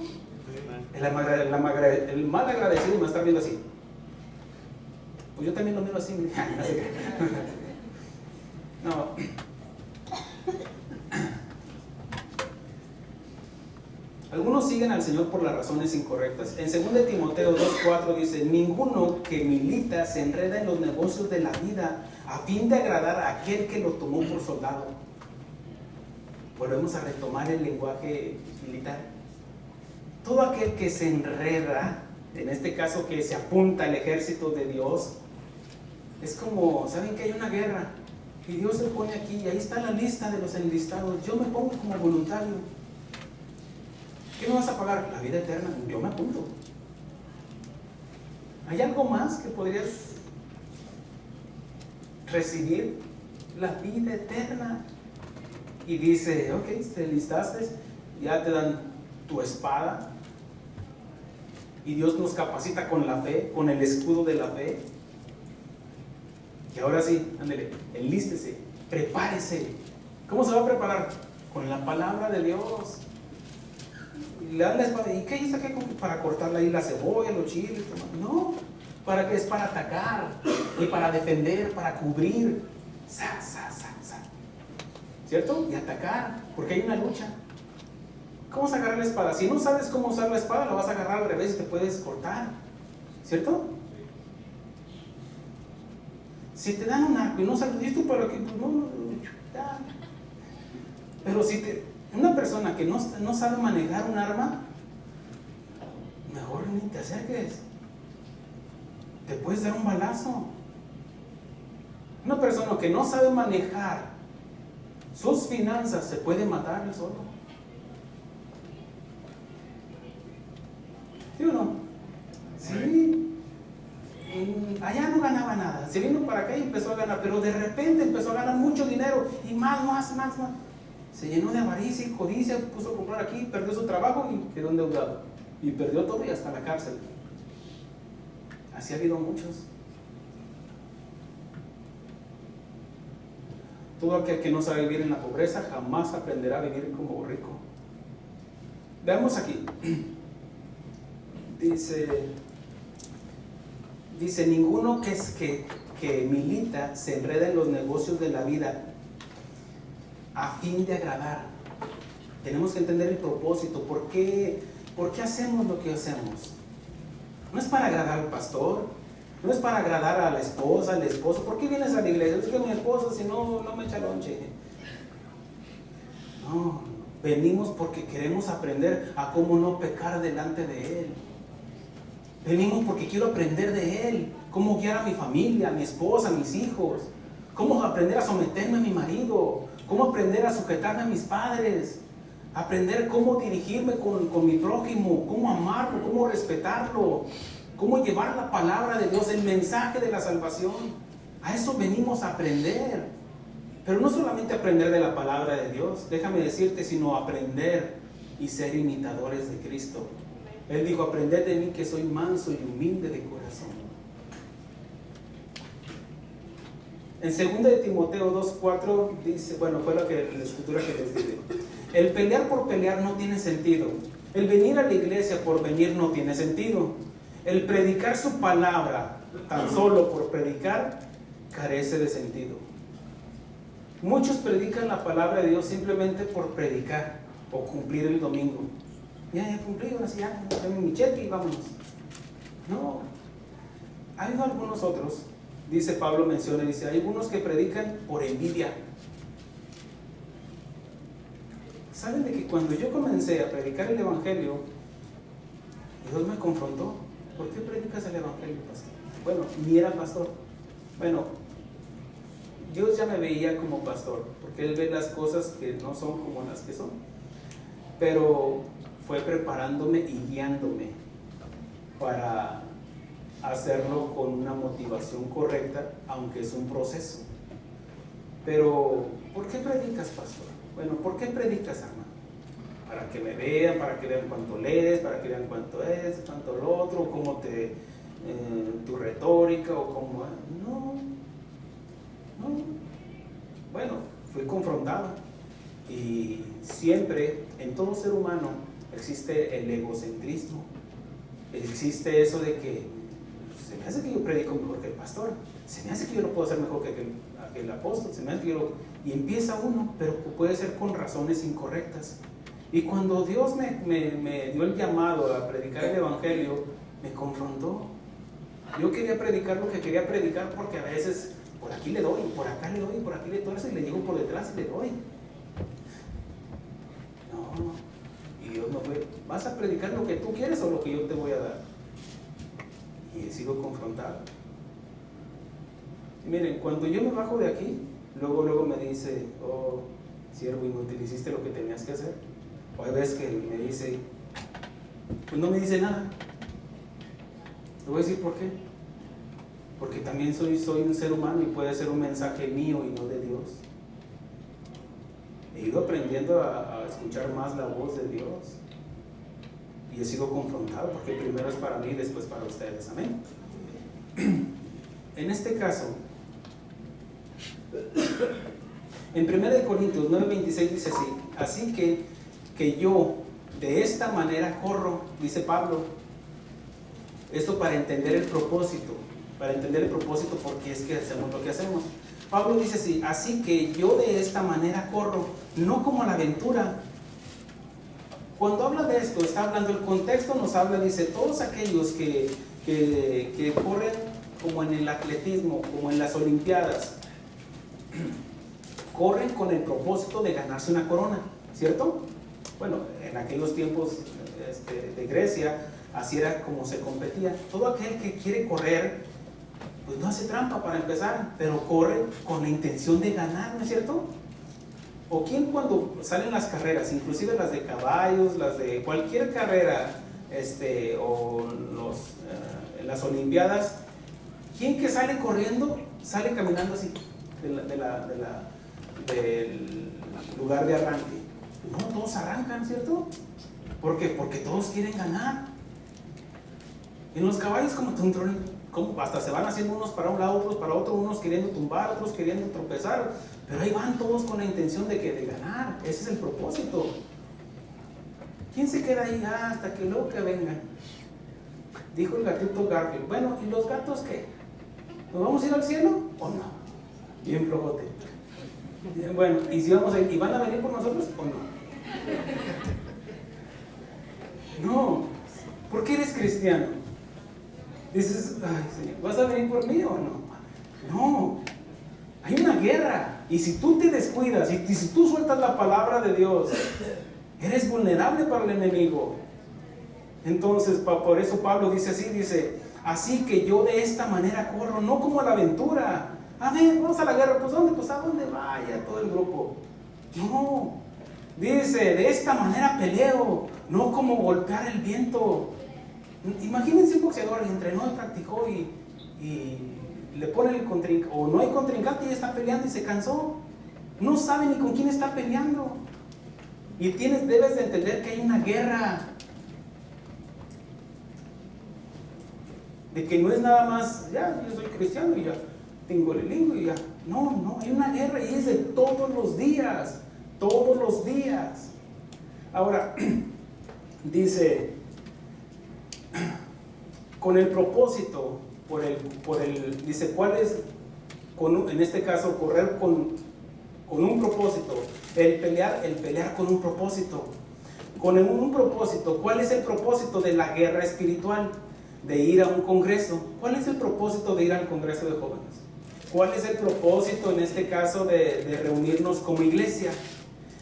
El mal agradecido me está viendo así. Pues yo también lo miro así. No. Algunos siguen al Señor por las razones incorrectas. En 2 Timoteo 2:4 dice: ninguno que milita se enreda en los negocios de la vida a fin de agradar a aquel que lo tomó por soldado. Volvemos a retomar el lenguaje militar. Todo aquel que se enreda, en este caso que se apunta al ejército de Dios, es como, ¿saben que hay una guerra? Y Dios se pone aquí y ahí está la lista de los enlistados. Yo me pongo como voluntario. ¿Qué me vas a pagar? La vida eterna. Yo me apunto. ¿Hay algo más que podrías recibir? La vida eterna. Y dice, ok, te listaste, ya te dan tu espada. Y Dios nos capacita con la fe, con el escudo de la fe. Y ahora sí, ándele, enlístese, prepárese. ¿Cómo se va a preparar? Con la palabra de Dios. Y le dan la espada. ¿Y qué es aquí? Para cortarle ahí la cebolla, los chiles. No, ¿para qué? Es para atacar y para defender, para cubrir. ¿Cierto? Y atacar, porque hay una lucha. ¿Cómo vas a agarrar la espada? Si no sabes cómo usar la espada, la vas a agarrar al revés y te puedes cortar. ¿Cierto? Si te dan un arco y no sabes, ¿esto para qué? Pues no, ya. Pero si una persona que no sabe manejar un arma, mejor ni te acerques. Te puedes dar un balazo. Una persona que no sabe manejar sus finanzas se puede matar él solo. ¿Sí o no? Sí. Allá no ganaba nada. Se vino para acá y empezó a ganar, pero de repente empezó a ganar mucho dinero y más. Se llenó de avaricia y codicia, puso a comprar aquí, perdió su trabajo y quedó endeudado. Y perdió todo y hasta la cárcel. Así ha habido muchos. Todo aquel que no sabe vivir en la pobreza jamás aprenderá a vivir como rico. Veamos aquí. Dice ninguno que milita se enreda en los negocios de la vida a fin de agradar. Tenemos que entender el propósito. ¿Por qué hacemos lo que hacemos? No es para agradar al pastor, no es para agradar a la esposa, al esposo. ¿Por qué vienes a la iglesia? Es que mi esposo, si no me echa lonche. No, venimos porque queremos aprender a cómo no pecar delante de Él. Venimos porque quiero aprender de Él, cómo guiar a mi familia, a mi esposa, a mis hijos, cómo aprender a someterme a mi marido, cómo aprender a sujetarme a mis padres, aprender cómo dirigirme con mi prójimo, cómo amarlo, cómo respetarlo, cómo llevar la palabra de Dios, el mensaje de la salvación. A eso venimos a aprender. Pero no solamente aprender de la palabra de Dios, déjame decirte, sino aprender y ser imitadores de Cristo. Él dijo, aprended de mí que soy manso y humilde de corazón. En 2 Timoteo 2:4 dice, bueno, fue la escritura que les dije. El pelear por pelear no tiene sentido. El venir a la iglesia por venir no tiene sentido. El predicar su palabra tan solo por predicar carece de sentido. Muchos predican la palabra de Dios simplemente por predicar o cumplir el domingo. Ya cumplí, ahora sí, dame mi cheque y vámonos. No. Ha habido algunos otros dice Pablo, menciona, dice, hay algunos que predican por envidia. ¿Saben de que cuando yo comencé a predicar el Evangelio, Dios me confrontó? ¿Por qué predicas el Evangelio, pastor? Bueno, ni era pastor. Bueno, Dios ya me veía como pastor, porque Él ve las cosas que no son como las que son. Pero fue preparándome y guiándome para hacerlo con una motivación correcta, aunque es un proceso. Pero, ¿por qué predicas, pastor? Bueno, ¿por qué predicas, hermano? Para que me vean, para que vean cuánto lees, para que vean cuánto es, cuánto lo otro, cómo tu retórica o cómo... No. Bueno, fui confrontado. Y siempre, en todo ser humano, existe el egocentrismo. Existe eso de que se me hace que yo predico mejor que el pastor, se me hace que yo lo puedo hacer mejor que el apóstol, se me hace que yo y empieza uno, pero puede ser con razones incorrectas. Y cuando Dios me dio el llamado a predicar el Evangelio, me confrontó. Yo quería predicar lo que quería predicar, porque a veces por aquí le doy, por acá le doy, por aquí le doy, y le llego por detrás y le doy. No. Y Dios no fue, ¿vas a predicar lo que tú quieres o lo que yo te voy a dar? Y he sido confrontado. Y miren, cuando yo me bajo de aquí, luego me dice, oh, siervo inútil, hiciste lo que tenías que hacer. O hay veces que me dice, pues no me dice nada. Le voy a decir por qué. Porque también soy un ser humano y puede ser un mensaje mío y no de Dios. He ido aprendiendo a escuchar más la voz de Dios. Y he sido confrontado, porque primero es para mí y después para ustedes. Amén. En este caso, en 1 Corintios 9:26 dice así: así que yo de esta manera corro, dice Pablo, esto para entender el propósito, porque es que hacemos lo que hacemos. Pablo dice así que yo de esta manera corro, no como la aventura. Cuando habla de esto, está hablando, el contexto nos habla, dice, todos aquellos que corren como en el atletismo, como en las olimpiadas, corren con el propósito de ganarse una corona, ¿cierto? Bueno, en aquellos tiempos de Grecia, así era como se competía. Todo aquel que quiere correr, pues no hace trampa para empezar, pero corre con la intención de ganar, ¿no es cierto? O quién cuando salen las carreras, inclusive las de caballos, las de cualquier carrera, o en las olimpiadas, ¿quién que sale corriendo, sale caminando así, del lugar de arranque? No, todos arrancan, ¿cierto? ¿Por qué? Porque todos quieren ganar. En los caballos como hasta se van haciendo unos para un lado, otros para otro, unos queriendo tumbar, otros queriendo tropezar, pero ahí van todos con la intención de ganar. Ese es el propósito. ¿Quién se queda ahí? Hasta que luego que vengan. Dijo el gatito Garfield, bueno, ¿y los gatos qué? ¿Nos vamos a ir al cielo o no? Bien flojote. Bueno, ¿y si vamos a ir, y van a venir por nosotros o no? No. ¿Por qué eres cristiano? Dices, ay Señor, ¿vas a venir por mí o no? No, hay una guerra. Y si tú te descuidas, y si tú sueltas la palabra de Dios, eres vulnerable para el enemigo. Entonces, por eso Pablo dice así que yo de esta manera corro, no como a la aventura. A ver, vamos a la guerra, pues ¿dónde? Pues a dónde vaya todo el grupo. No, dice, de esta manera peleo, no como golpear el viento. Imagínense un boxeador que entrenó y practicó y le pone el contrincante, o no hay contrincante y está peleando y se cansó. No sabe ni con quién está peleando. Y debes de entender que hay una guerra. De que no es nada más, ya, yo soy cristiano y ya tengo el lingo y ya. No, hay una guerra y es de todos los días. Todos los días. Ahora, dice, con el propósito, dice, ¿cuál es? En este caso, correr con un propósito, el pelear con un propósito. Con un propósito, ¿cuál es el propósito de la guerra espiritual? de ir a un congreso. ¿Cuál es el propósito de ir al congreso de jóvenes? ¿Cuál es el propósito en este caso de reunirnos como iglesia?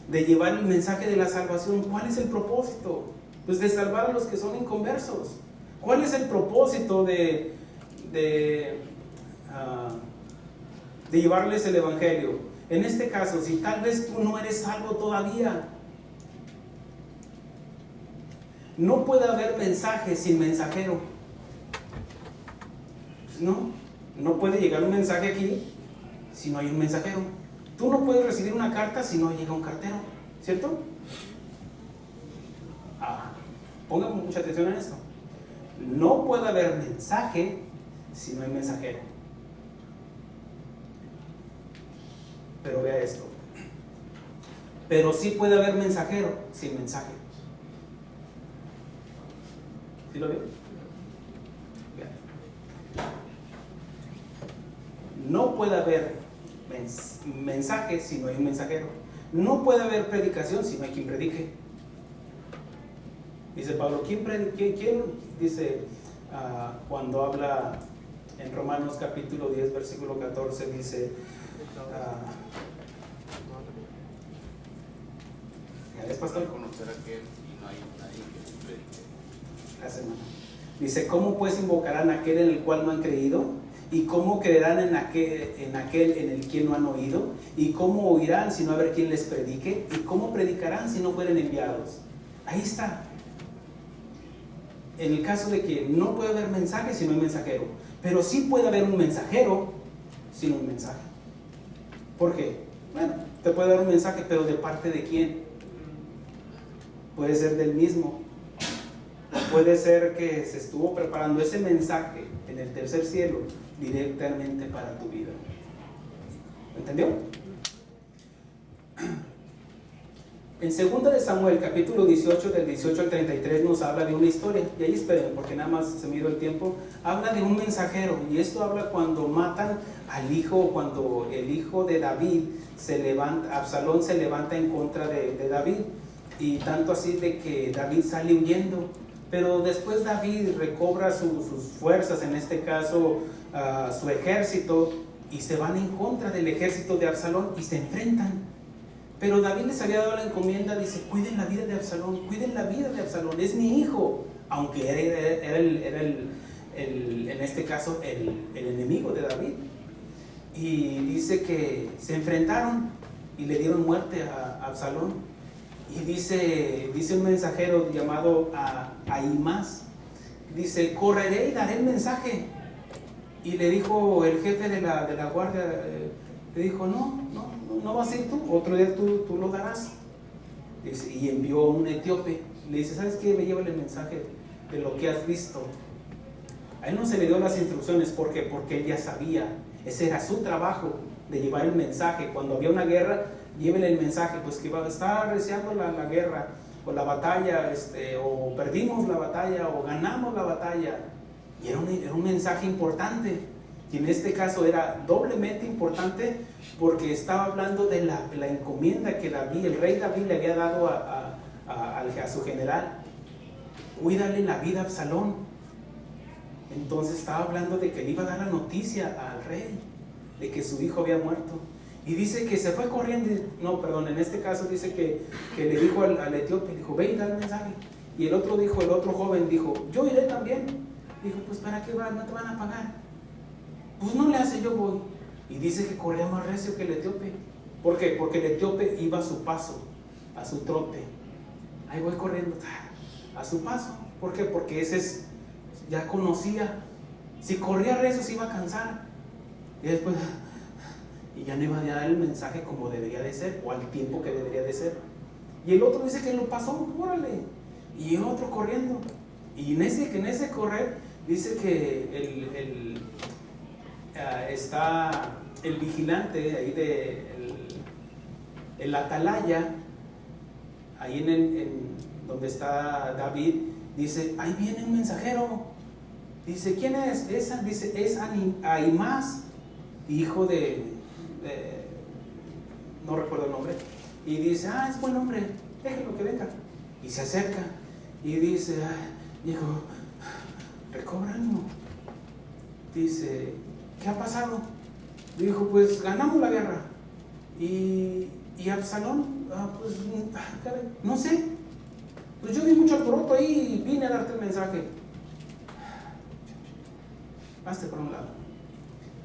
De llevar el mensaje de la salvación. ¿Cuál es el propósito? Pues de salvar a los que son inconversos. ¿Cuál es el propósito de llevarles el evangelio? En este caso, si tal vez tú no eres salvo todavía, no puede haber mensaje sin mensajero. Pues no puede llegar un mensaje aquí si no hay un mensajero. Tú no puedes recibir una carta si no llega un cartero, ¿cierto? Pongan mucha atención en esto. No puede haber mensaje si no hay mensajero. Pero vea esto. Pero sí puede haber mensajero sin mensaje. ¿Sí lo veo? No puede haber mensaje si no hay un mensajero. No puede haber predicación si no hay quien predique. Dice Pablo, ¿quién dice cuando habla en Romanos capítulo 10 versículo 14? Dice ¿es pastor?
Conocer a aquel y no hay nadie que predique.
Gracias, hermano. Dice, ¿cómo pues invocarán a aquel en el cual no han creído? ¿Y cómo creerán en aquel en el quien no han oído? ¿Y cómo oirán si no haber quien les predique? ¿Y cómo predicarán si no fueren enviados? Ahí está. En el caso de que no puede haber mensaje si no hay mensajero, pero sí puede haber un mensajero sin un mensaje. ¿Por qué? Bueno, te puede dar un mensaje, pero ¿de parte de quién? Puede ser del mismo. Puede ser que se estuvo preparando ese mensaje en el tercer cielo directamente para tu vida. ¿Entendió? En 2 de Samuel, capítulo 18, del 18 al 33, nos habla de una historia. Y ahí esperen, porque nada más se me dio el tiempo. Habla de un mensajero. Y esto habla cuando matan al hijo, cuando el hijo de David se levanta, Absalón se levanta en contra de David. Y tanto así de que David sale huyendo. Pero después David recobra sus fuerzas, en este caso su ejército, y se van en contra del ejército de Absalón y se enfrentan. Pero David les había dado la encomienda, dice, cuiden la vida de Absalón, cuiden la vida de Absalón, es mi hijo, aunque era en este caso el enemigo de David. Y dice que se enfrentaron y le dieron muerte a Absalón. Y dice un mensajero llamado Ahimás, dice, correré y daré el mensaje. Y le dijo el jefe de la guardia, le dijo, no vas a ir tú, otro día tú lo darás. Dice, y envió a un etíope, le dice, ¿sabes qué? Me lleva el mensaje de lo que has visto. A él no se le dio las instrucciones, ¿por qué? Porque él ya sabía, ese era su trabajo, de llevar el mensaje. Cuando había una guerra, llévenle el mensaje, pues que está arreciando la guerra, o la batalla, o perdimos la batalla, o ganamos la batalla. Y era un mensaje importante, y en este caso era doblemente importante, porque estaba hablando de la encomienda que el rey David le había dado a su general. Cuídale la vida a Absalón. Entonces estaba hablando de que le iba a dar la noticia al rey de que su hijo había muerto. Y dice que se fue corriendo, en este caso dice que le dijo al etíope, dijo, ve y da el mensaje. Y el otro joven dijo, yo iré también. Dijo, pues ¿para qué vas? No te van a pagar. Pues no le hace, yo voy. Y dice que corría más recio que el etíope. ¿Por qué? Porque el etíope iba a su paso, a su trote. Ahí voy corriendo, a su paso. ¿Por qué? Porque ese ya conocía. Si corría recio se iba a cansar. Y después, y ya no iba a dar el mensaje como debería de ser, o al tiempo que debería de ser. Y el otro dice que lo pasó, órale. Y otro corriendo. Y en ese correr, dice que está el vigilante ahí el atalaya, ahí en donde está David, dice, ahí viene un mensajero. Dice, ¿quién es? Dice, es Ahimás, hijo no recuerdo el nombre. Y dice, es buen hombre, déjelo que venga. Y se acerca y dice, hijo, recobra ánimo. Dice, ¿qué ha pasado? Dijo, pues ganamos la guerra. Y Absalón, pues, caray, no sé. Pues yo vi mucho alboroto ahí y vine a darte el mensaje. Hazte por un lado.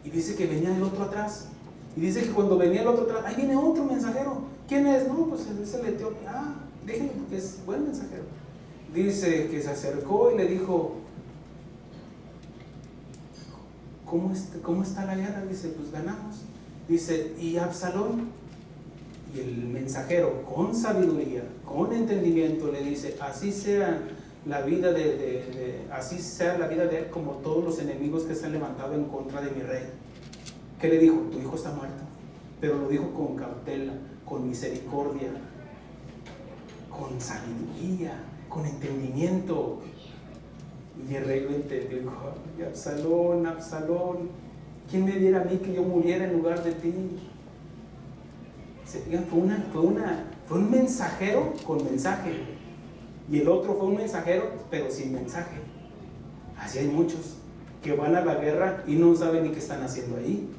Y dice que venía el otro atrás. Y dice que cuando venía el otro atrás, ahí viene otro mensajero. ¿Quién es? No, pues es el etíope. Déjenlo porque es buen mensajero. Dice que se acercó y le dijo, ¿cómo está la guerra? Dice, pues ganamos. Dice, ¿y Absalón? Y el mensajero, con sabiduría, con entendimiento, le dice, así sea la vida así sea la vida de él como todos los enemigos que se han levantado en contra de mi rey. ¿Qué le dijo? Tu hijo está muerto. Pero lo dijo con cautela, con misericordia, con sabiduría, con entendimiento. Y el rey lo entendió y dijo, ay, Absalón, Absalón, ¿quién me diera a mí que yo muriera en lugar de ti? Se fijan, fue un mensajero con mensaje. Y el otro fue un mensajero, pero sin mensaje. Así hay muchos que van a la guerra y no saben ni qué están haciendo ahí.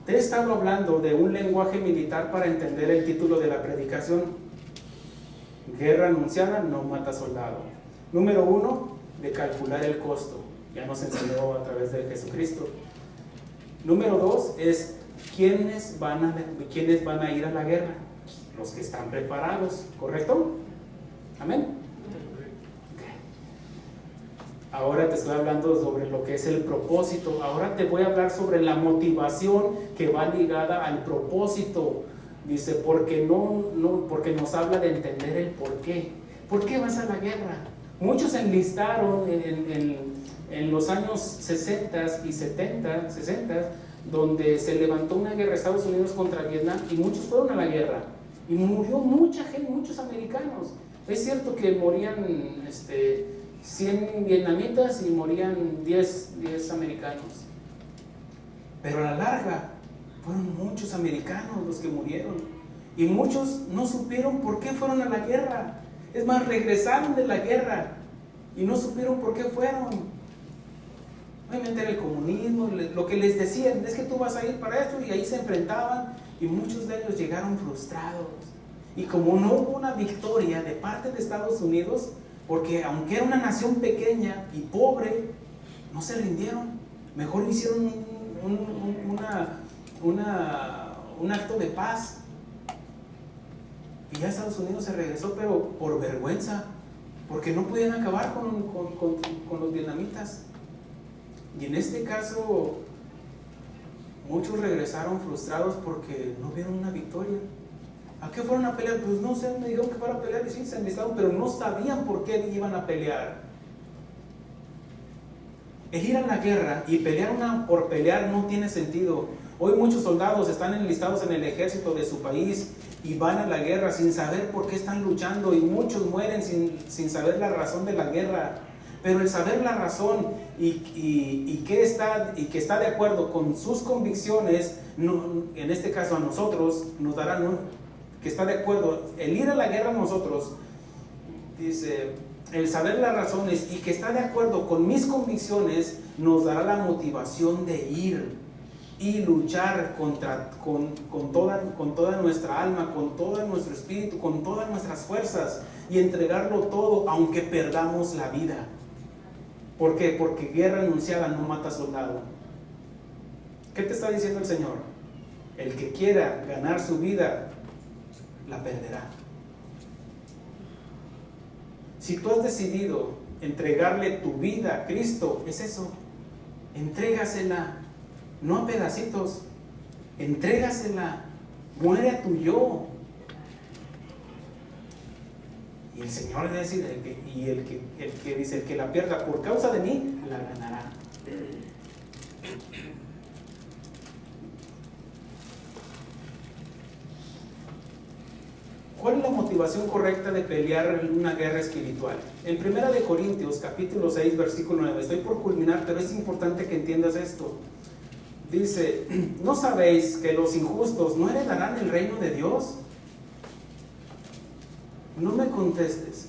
Te he estado hablando de un lenguaje militar para entender el título de la predicación. Guerra anunciada no mata soldado. Número 1, de calcular el costo. Ya nos enseñó a través de Jesucristo. Número 2 es ¿quiénes van a ir a la guerra? Los que están preparados, ¿correcto? Amén. Okay. Ahora te estoy hablando sobre lo que es el propósito. Ahora te voy a hablar sobre la motivación que va ligada al propósito. Dice, porque nos habla de entender el por qué. ¿Por qué vas a la guerra? Muchos enlistaron en los años 60 y 60, donde se levantó una guerra de Estados Unidos contra Vietnam y muchos fueron a la guerra y murió mucha gente, muchos americanos. Es cierto que morían 100 vietnamitas y morían 10 americanos, pero a la larga fueron muchos americanos los que murieron y muchos no supieron por qué fueron a la guerra. Es más, regresaron de la guerra y no supieron por qué fueron. Obviamente era el comunismo, lo que les decían es que tú vas a ir para esto, y ahí se enfrentaban y muchos de ellos llegaron frustrados. Y como no hubo una victoria de parte de Estados Unidos, porque aunque era una nación pequeña y pobre, no se rindieron, mejor hicieron un acto de paz. Y ya Estados Unidos se regresó, pero por vergüenza, porque no podían acabar con los vietnamitas. Y en este caso, muchos regresaron frustrados porque no vieron una victoria. ¿A qué fueron a pelear? Pues no sé, me dijeron que fueron a pelear y sí, se enlistaron, pero no sabían por qué iban a pelear. El ir a la guerra y pelear por pelear no tiene sentido. Hoy muchos soldados están enlistados en el ejército de su país y van a la guerra sin saber por qué están luchando, y muchos mueren sin saber la razón de la guerra. Pero el saber la razón y que está de acuerdo con sus convicciones, en este caso a nosotros, nos dará que está de acuerdo. El ir a la guerra a nosotros, dice, el saber las razones y que está de acuerdo con mis convicciones, nos dará la motivación de ir y luchar con toda nuestra alma, con todo nuestro espíritu, con todas nuestras fuerzas, y entregarlo todo aunque perdamos la vida. ¿Por qué? Porque guerra anunciada no mata soldado. ¿Qué te está diciendo el Señor? El que quiera ganar su vida, la perderá. Si tú has decidido entregarle tu vida a Cristo, es eso. Entrégasela, no a pedacitos. Entrégasela. Muere a tu yo. Y el Señor le va a decir, el que dice, el que la pierda por causa de mí, la ganará. ¿Cuál es la motivación correcta de pelear una guerra espiritual? En 1 Corintios, capítulo 6, versículo 9, estoy por culminar, pero es importante que entiendas esto. Dice, ¿no sabéis que los injustos no heredarán el reino de Dios? No me contestes,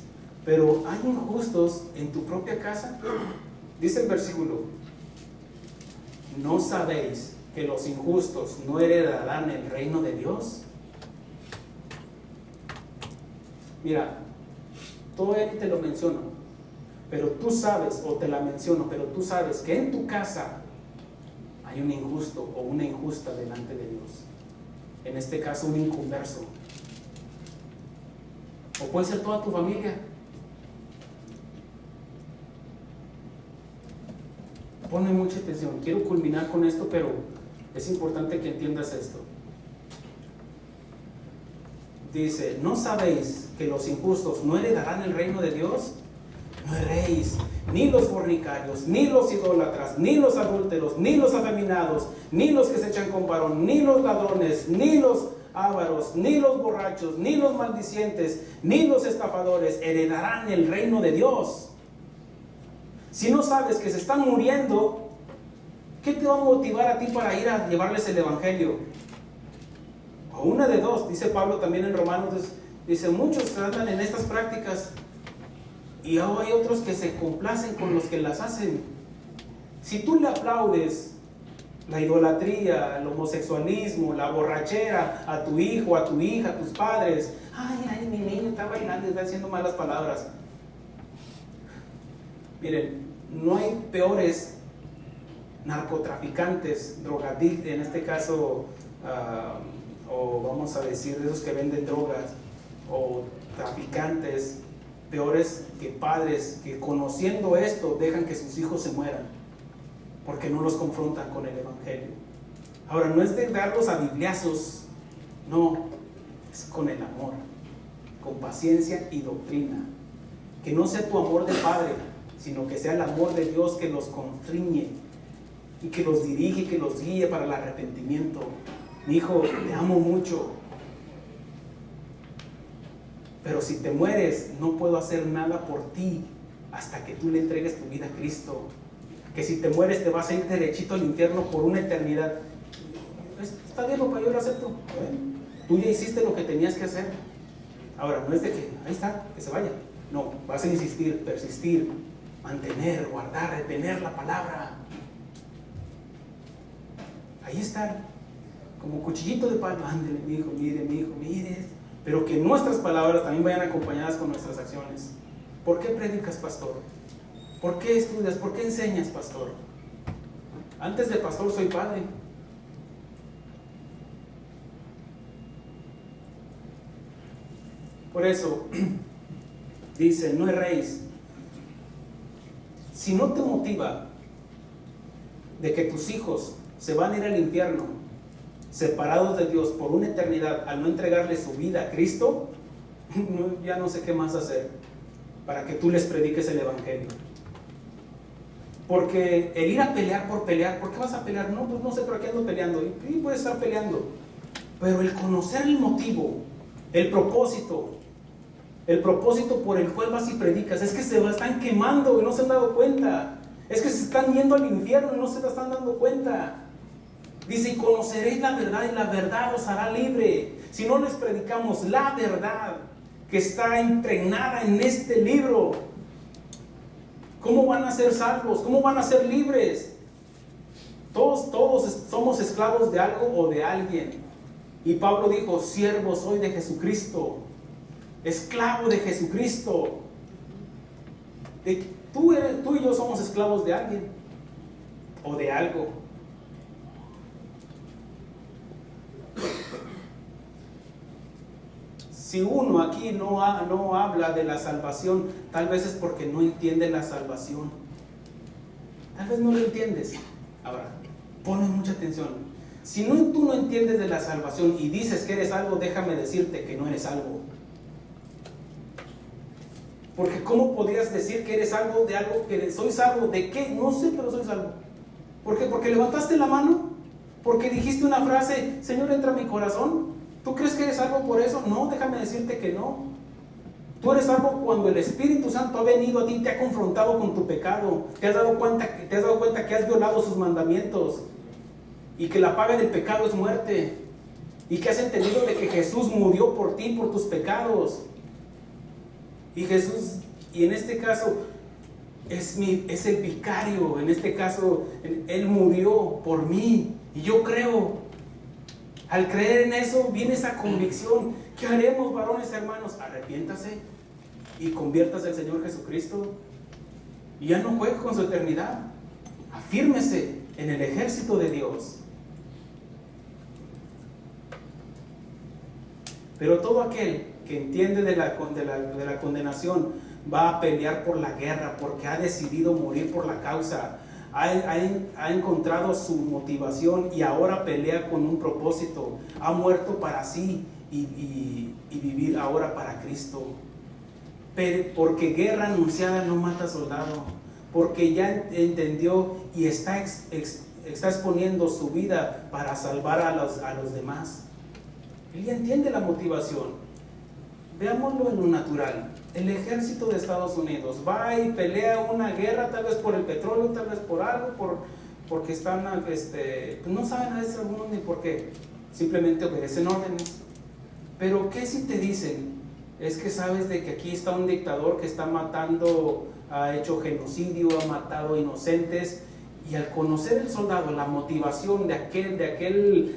Pero ¿hay injustos en tu propia casa? Dice el versículo: ¿no sabéis que los injustos no heredarán el reino de Dios? Mira, todavía ni te lo menciono, pero tú sabes, o te la menciono, pero tú sabes que en tu casa hay un injusto o una injusta delante de Dios. En este caso, un inconverso. O puede ser toda tu familia. Pone mucha atención. Quiero culminar con esto, pero es importante que entiendas esto. Dice: ¿no sabéis que los injustos no heredarán el reino de Dios? No erréis, ni los fornicarios, ni los idólatras, ni los adúlteros, ni los afeminados, ni los que se echan con varón, ni los ladrones, ni los ávaros, ni los borrachos, ni los maldicientes, ni los estafadores heredarán el reino de Dios. Si no sabes que se están muriendo, ¿qué te va a motivar a ti para ir a llevarles el evangelio? O una de dos, dice Pablo también en Romanos, dice: muchos andan en estas prácticas y hay otros que se complacen con los que las hacen. Si tú le aplaudes la idolatría, el homosexualismo, la borrachera a tu hijo, a tu hija, a tus padres: ay, mi niño está bailando y está diciendo malas palabras. Miren, no hay peores narcotraficantes, drogadictos, en este caso, o vamos a decir, de esos que venden drogas, o traficantes, peores que padres que, conociendo esto, dejan que sus hijos se mueran porque no los confrontan con el evangelio. Ahora, no es de darlos a bibliazos, no, es con el amor, con paciencia y doctrina. Que no sea tu amor de padre, sino que sea el amor de Dios que los constriñe y que los dirige y que los guíe para el arrepentimiento. Mi hijo, te amo mucho, pero si te mueres, no puedo hacer nada por ti hasta que tú le entregues tu vida a Cristo. Que si te mueres, te vas a ir derechito al infierno por una eternidad. Está bien, papá, yo lo acepto. Bueno, tú ya hiciste lo que tenías que hacer. Ahora, no es de que, ahí está, que se vaya. No, vas a insistir, persistir, mantener, guardar, retener la palabra. Ahí está, como cuchillito de palo. Ándale, mi hijo, mire. Pero que nuestras palabras también vayan acompañadas con nuestras acciones. ¿Por qué predicas, pastor? ¿Por qué estudias? ¿Por qué enseñas, pastor? Antes de pastor soy padre. Por eso dice: no erréis. Si no te motiva de que tus hijos se van a ir al infierno separados de Dios por una eternidad al no entregarle su vida a Cristo, ya no sé qué más hacer para que tú les prediques el evangelio. Porque el ir a pelear por pelear, ¿por qué vas a pelear? No, pues no sé por qué ando peleando. Y puedes estar peleando, pero el conocer el motivo, el propósito por el cual vas y predicas, es que se están quemando y no se han dado cuenta. Es que se están yendo al infierno y no se están dando cuenta. Dice: y conoceréis la verdad y la verdad os hará libre. Si no les predicamos la verdad que está impregnada en este libro, ¿cómo van a ser salvos? ¿Cómo van a ser libres? Todos somos esclavos de algo o de alguien. Y Pablo dijo: siervo soy de Jesucristo, esclavo de Jesucristo. Tú y yo somos esclavos de alguien o de algo. Si uno aquí no habla de la salvación, tal vez es porque no entiende la salvación. Tal vez no lo entiendes. Ahora, pone mucha atención. Si tú no entiendes de la salvación y dices que eres salvo, déjame decirte que no eres salvo. Porque ¿cómo podrías decir que eres salvo de algo? Que soy salvo de qué? No sé, pero soy salvo. ¿Por qué? Porque levantaste la mano, porque dijiste una frase: Señor, entra a mi corazón. ¿Tú crees que eres salvo por eso? No, déjame decirte que no. Tú eres salvo cuando el Espíritu Santo ha venido a ti y te ha confrontado con tu pecado. Te has dado cuenta que has violado sus mandamientos y que la paga del pecado es muerte, y que has entendido de que Jesús murió por ti, por tus pecados. Y Jesús Y en este caso es el vicario, en este caso Él murió por mí y yo creo. Al creer en eso viene esa convicción. ¿Qué haremos, varones hermanos? Arrepiéntase y conviértase al Señor Jesucristo y ya no juegue con su eternidad. Afírmese en el ejército de Dios. Pero todo aquel que entiende de la condenación va a pelear por la guerra porque ha decidido morir por la causa. Ha encontrado su motivación y ahora pelea con un propósito. Ha muerto para sí y vivir ahora para Cristo. Porque guerra anunciada no mata soldado. Porque ya entendió y está exponiendo su vida para salvar a los demás. Él ya entiende la motivación. Veámoslo en lo natural. El ejército de Estados Unidos va y pelea una guerra, tal vez por el petróleo, tal vez por algo, porque están, no saben a veces algunos ni por qué, simplemente obedecen órdenes. Pero ¿qué si te dicen? Es que sabes de que aquí está un dictador que está matando, ha hecho genocidio, ha matado inocentes, y al conocer el soldado la motivación de aquel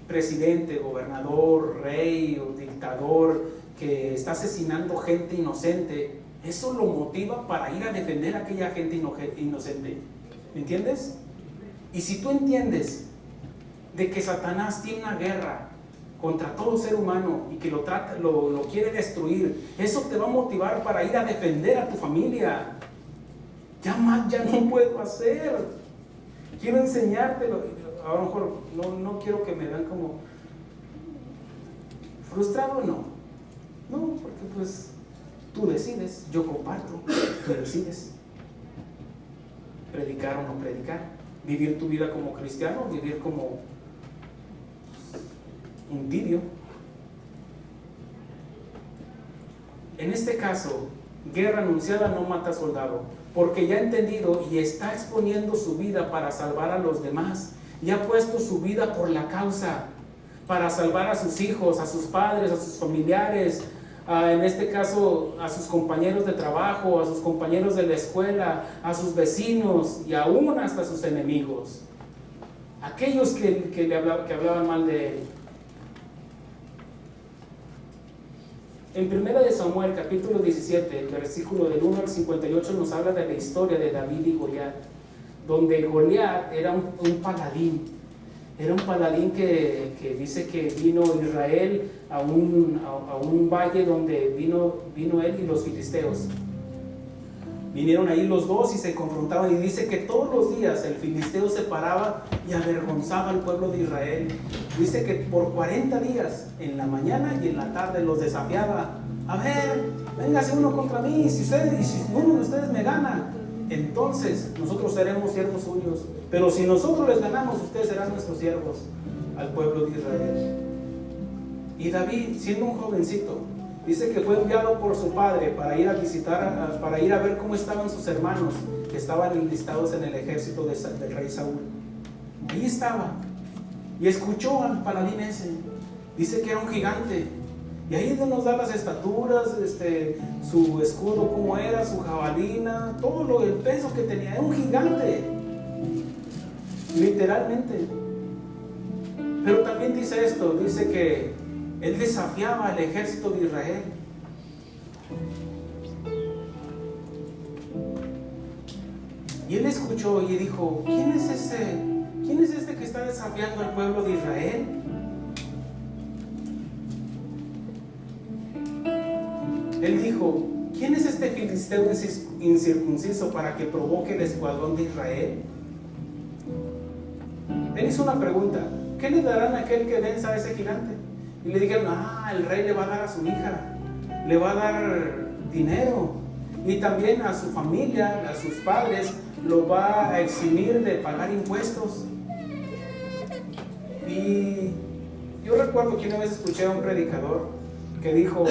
presidente, gobernador, rey o dictador que está asesinando gente inocente, eso lo motiva para ir a defender a aquella gente inocente. ¿Me entiendes? Y si tú entiendes de que Satanás tiene una guerra contra todo ser humano y que lo quiere destruir, eso te va a motivar para ir a defender a tu familia. Ya no puedo hacer. Quiero enseñártelo. A lo mejor no quiero que me vean como frustrado, no, porque pues tú decides, yo comparto, tú decides predicar o no predicar, vivir tu vida como cristiano, vivir como un tibio. En este caso, guerra anunciada no mata soldado, porque ya ha entendido y está exponiendo su vida para salvar a los demás. Y ha puesto su vida por la causa, para salvar a sus hijos, a sus padres, a sus familiares, en este caso a sus compañeros de trabajo, a sus compañeros de la escuela, a sus vecinos y aún hasta a sus enemigos, aquellos que hablaban mal de él. En 1 de Samuel capítulo 17, el versículo del 1 al 58 nos habla de la historia de David y Goliat, donde Goliat era un paladín. Era un paladín que dice que vino Israel a un valle donde vino él y los filisteos. Vinieron ahí los dos y se confrontaban, y dice que todos los días el filisteo se paraba y avergonzaba al pueblo de Israel. Dice que por 40 días, en la mañana y en la tarde, los desafiaba. A ver, véngase uno contra mí, si uno de ustedes me gana, entonces nosotros seremos siervos suyos, pero si nosotros les ganamos, ustedes serán nuestros siervos al pueblo de Israel. Y David, siendo un jovencito, dice que fue enviado por su padre para ir a visitar, para ir a ver cómo estaban sus hermanos que estaban enlistados en el ejército del rey Saúl. Ahí estaba y escuchó al paladín ese. Dice que era un gigante. Y ahí nos da las estaturas, su escudo cómo era, su jabalina, todo el peso que tenía. Era un gigante, literalmente. Pero también dice esto, dice que él desafiaba al ejército de Israel. Y él escuchó y dijo, ¿quién es este que está desafiando al pueblo de Israel? Él dijo, ¿quién es este filisteo incircunciso para que provoque el escuadrón de Israel? Él hizo una pregunta, ¿qué le darán a aquel que venza a ese gigante? Y le dijeron, el rey le va a dar a su hija, le va a dar dinero, y también a su familia, a sus padres, lo va a eximir de pagar impuestos. Y yo recuerdo que una vez escuché a un predicador que dijo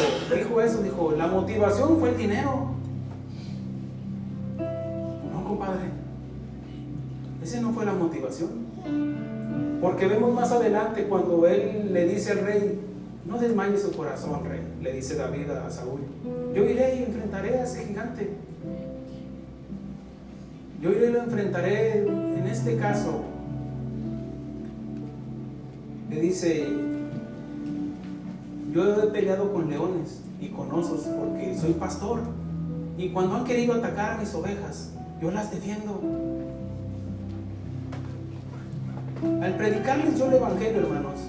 eso, la motivación fue el dinero. No, compadre, ese no fue la motivación. Porque vemos más adelante cuando él le dice al rey, no desmayes su corazón, rey, le dice David a Saúl, yo iré y enfrentaré a ese gigante. Yo iré y lo enfrentaré. En este caso, le dice, yo he peleado con leones y con osos porque soy pastor, y cuando han querido atacar a mis ovejas, yo las defiendo. Al predicarles yo el evangelio, hermanos,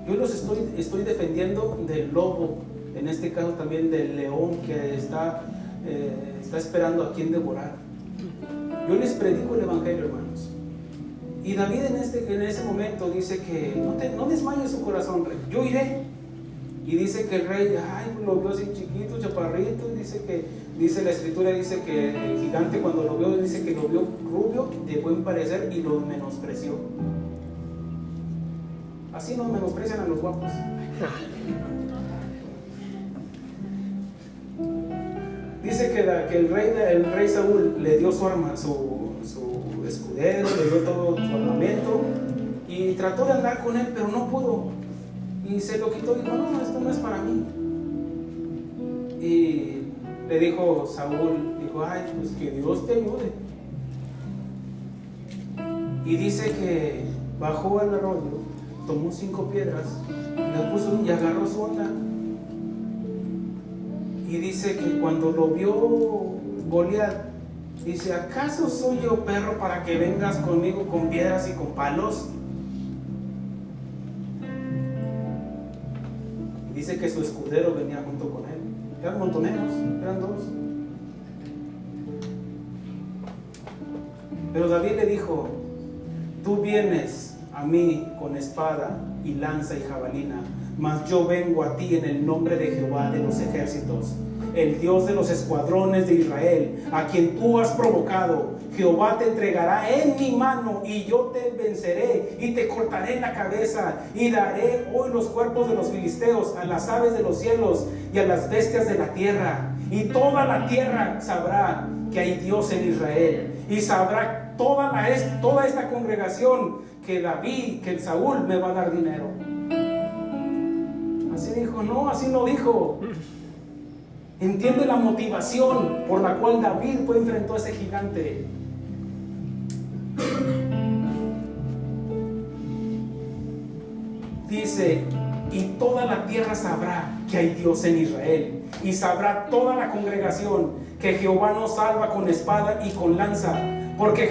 yo los estoy defendiendo del lobo, en este caso también del león que está esperando a quien devorar. Yo les predico el evangelio, hermanos. Y David en ese momento dice que no desmayes su corazón, rey, yo iré. Y dice que el rey, lo vio así chiquito, chaparrito, dice la escritura, dice que el gigante cuando lo vio, dice que lo vio rubio, de buen parecer, y lo menospreció. Así nos menosprecian a los guapos. Dice que el rey Saúl le dio su arma, su escudero, le dio todo su armamento, y trató de andar con él, pero no pudo. Y se lo quitó y dijo, no, esto no es para mí. Y le dijo Saúl, pues que Dios te ayude. Y dice que bajó al arroyo, tomó 5 piedras y las puso y agarró su onda. Y dice que cuando lo vio Goliat, dice, ¿acaso soy yo perro para que vengas conmigo con piedras y con palos? Dice que su escudero venía junto con él. Eran montoneros, eran 2. Pero David le dijo, tú vienes a mí con espada y lanza y jabalina, mas yo vengo a ti en el nombre de Jehová de los ejércitos, el Dios de los escuadrones de Israel, a quien tú has provocado. Jehová te entregará en mi mano, y yo te venceré y te cortaré la cabeza, y daré hoy los cuerpos de los filisteos a las aves de los cielos y a las bestias de la tierra. Y toda la tierra sabrá que hay Dios en Israel, y sabrá toda esta congregación que Saúl me va a dar dinero. Así dijo, no, así no dijo. Entiende la motivación por la cual David enfrentó a ese gigante. Dice, y toda la tierra sabrá que hay Dios en Israel, y sabrá toda la congregación que Jehová nos salva con espada y con lanza, porque de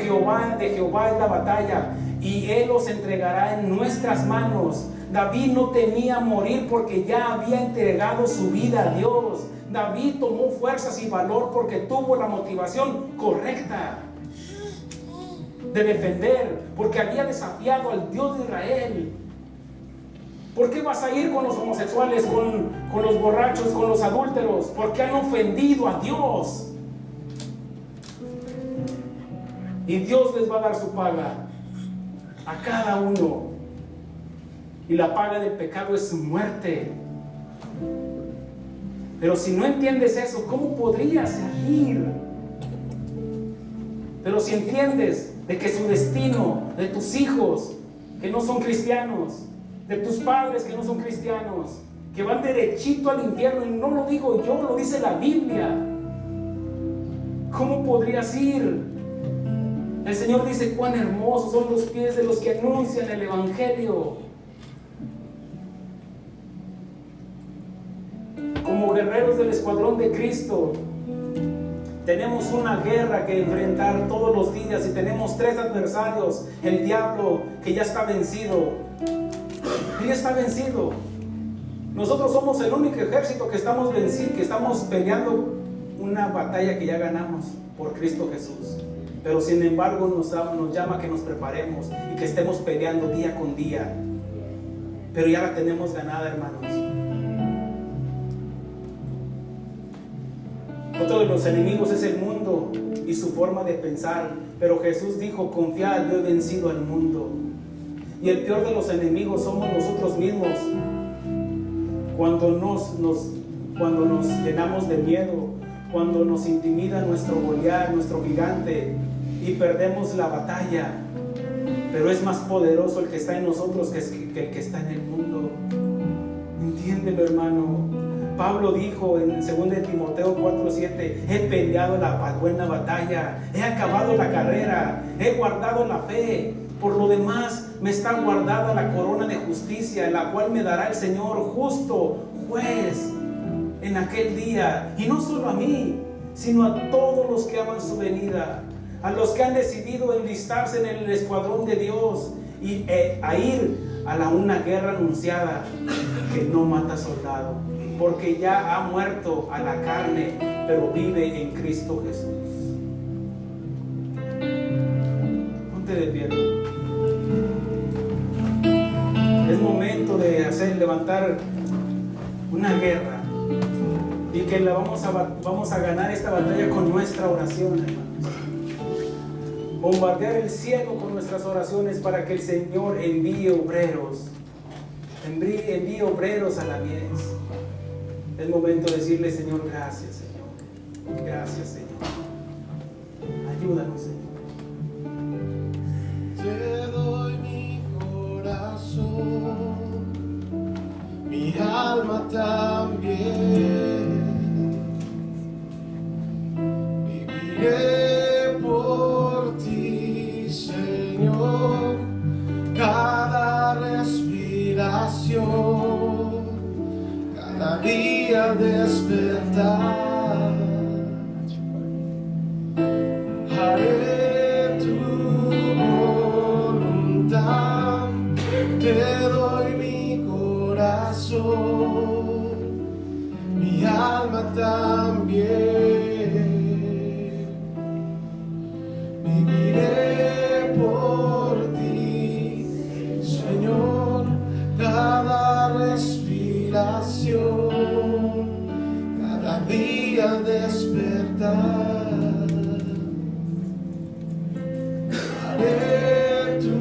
Jehová es la batalla, y Él los entregará en nuestras manos. David no temía morir porque ya había entregado su vida a Dios. David tomó fuerzas y valor porque tuvo la motivación correcta de defender, porque había desafiado al Dios de Israel. ¿Por qué vas a ir con los homosexuales, con los borrachos, con los adúlteros? Porque han ofendido a Dios. Y Dios les va a dar su paga a cada uno. Y la paga del pecado es muerte. Pero si no entiendes eso, ¿cómo podrías seguir? Pero si entiendes de que su destino, de tus hijos que no son cristianos, de tus padres que no son cristianos, que van derechito al infierno, y no lo digo yo, lo dice la Biblia, ¿cómo podrías ir? El Señor dice, cuán hermosos son los pies de los que anuncian el evangelio. Como guerreros del escuadrón de Cristo, tenemos una guerra que enfrentar todos los días, y tenemos 3 adversarios. El diablo, que ya está vencido. Él ya está vencido. Nosotros somos el único ejército que estamos peleando una batalla que ya ganamos por Cristo Jesús. Pero sin embargo nos llama a que nos preparemos y que estemos peleando día con día. Pero ya la tenemos ganada, hermanos. Otro de los enemigos es el mundo y su forma de pensar. Pero Jesús dijo, confiad, yo he vencido al mundo. Y el peor de los enemigos somos nosotros mismos. Cuando nos llenamos de miedo, cuando nos intimida nuestro Goliat, nuestro gigante, y perdemos la batalla. Pero es más poderoso el que está en nosotros que el que está en el mundo. Entiéndelo, hermano. Pablo dijo en 2 de Timoteo 4:7: he peleado la buena batalla, he acabado la carrera, he guardado la fe. Por lo demás me está guardada la corona de justicia, la cual me dará el Señor justo juez en aquel día. Y no solo a mí, sino a todos los que aman su venida, a los que han decidido enlistarse en el escuadrón de Dios y a ir a una guerra anunciada que no mata soldado, porque ya ha muerto a la carne, pero vive en Cristo Jesús. Ponte de pie. Es momento de levantar una guerra, y que vamos a ganar esta batalla con nuestra oración, hermanos. Bombardear el cielo con nuestras oraciones para que el Señor envíe obreros a la mies. Es momento de decirle: Señor, gracias, Señor. Gracias, Señor. Ayúdanos, Señor.
Te doy mi corazón, mi alma también. Viviré por ti, Señor, cada respiración, cada día al despertar. Haré tu voluntad, te doy mi corazón, mi alma también. Viviré por ti, Señor, cada respiración, cada día al despertar. Haré tu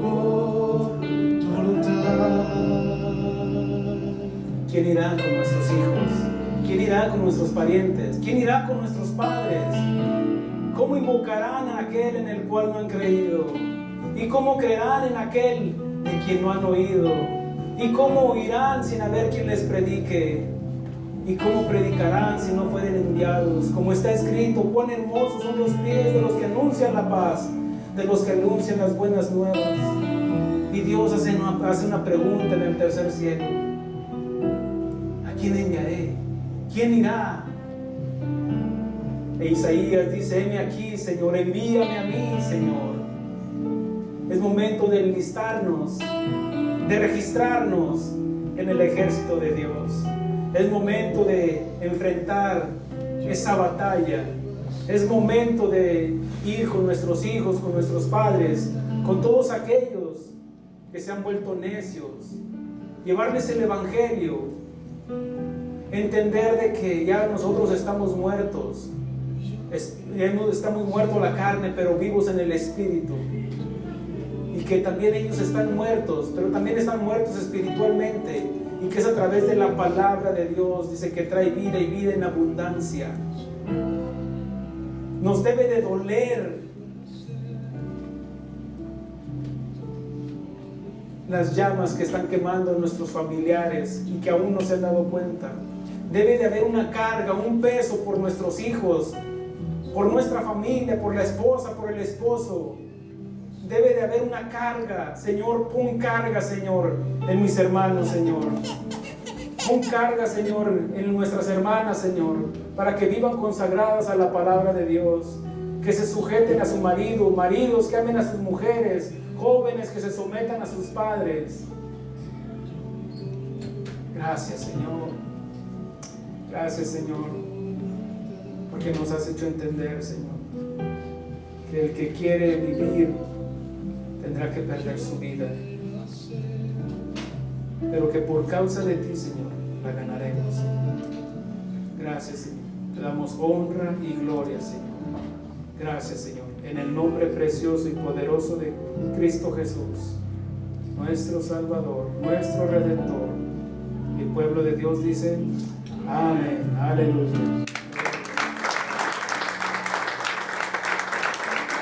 voluntad.
¿Quién irá con nuestros hijos? ¿Quién irá con nuestros parientes? ¿Quién irá con nuestros padres? ¿Cómo invocarán a aquel en el cual no han creído? ¿Y cómo creerán en aquel de quien no han oído? ¿Y cómo oirán sin haber quien les predique? ¿Y cómo predicarán si no fueren enviados? Como está escrito: cuán hermosos son los pies de los que anuncian la paz, de los que anuncian las buenas nuevas. Y Dios hace una pregunta en el tercer cielo: ¿a quién enviaré? ¿Quién irá? E Isaías dice: heme aquí, Señor, envíame a mí, Señor. Es momento de enlistarnos, de registrarnos en el ejército de Dios. Es momento de enfrentar esa batalla. Es momento de ir con nuestros hijos, con nuestros padres, con todos aquellos que se han vuelto necios, llevarles el evangelio, entender de que ya nosotros estamos muertos. Estamos muertos a la carne, pero vivos en el espíritu, y que también ellos están muertos, pero también están muertos espiritualmente, y que es a través de la palabra de Dios, dice, que trae vida y vida en abundancia. Nos debe de doler las llamas que están quemando a nuestros familiares y que aún no se han dado cuenta. Debe de haber una carga, un peso por nuestros hijos, por nuestra familia, por la esposa, por el esposo. Debe de haber una carga. Señor, pon carga, Señor, en mis hermanos, Señor. Pon carga, Señor, en nuestras hermanas, Señor, para que vivan consagradas a la palabra de Dios, que se sujeten a su marido, maridos que amen a sus mujeres, jóvenes que se sometan a sus padres. Gracias, Señor. Gracias, Señor, porque nos has hecho entender, Señor, que el que quiere vivir tendrá que perder su vida, pero que por causa de ti, Señor, la ganaremos. Gracias, Señor. Te damos honra y gloria, Señor. Gracias, Señor, en el nombre precioso y poderoso de Cristo Jesús, nuestro Salvador, nuestro Redentor. Y el pueblo de Dios dice: amén, aleluya.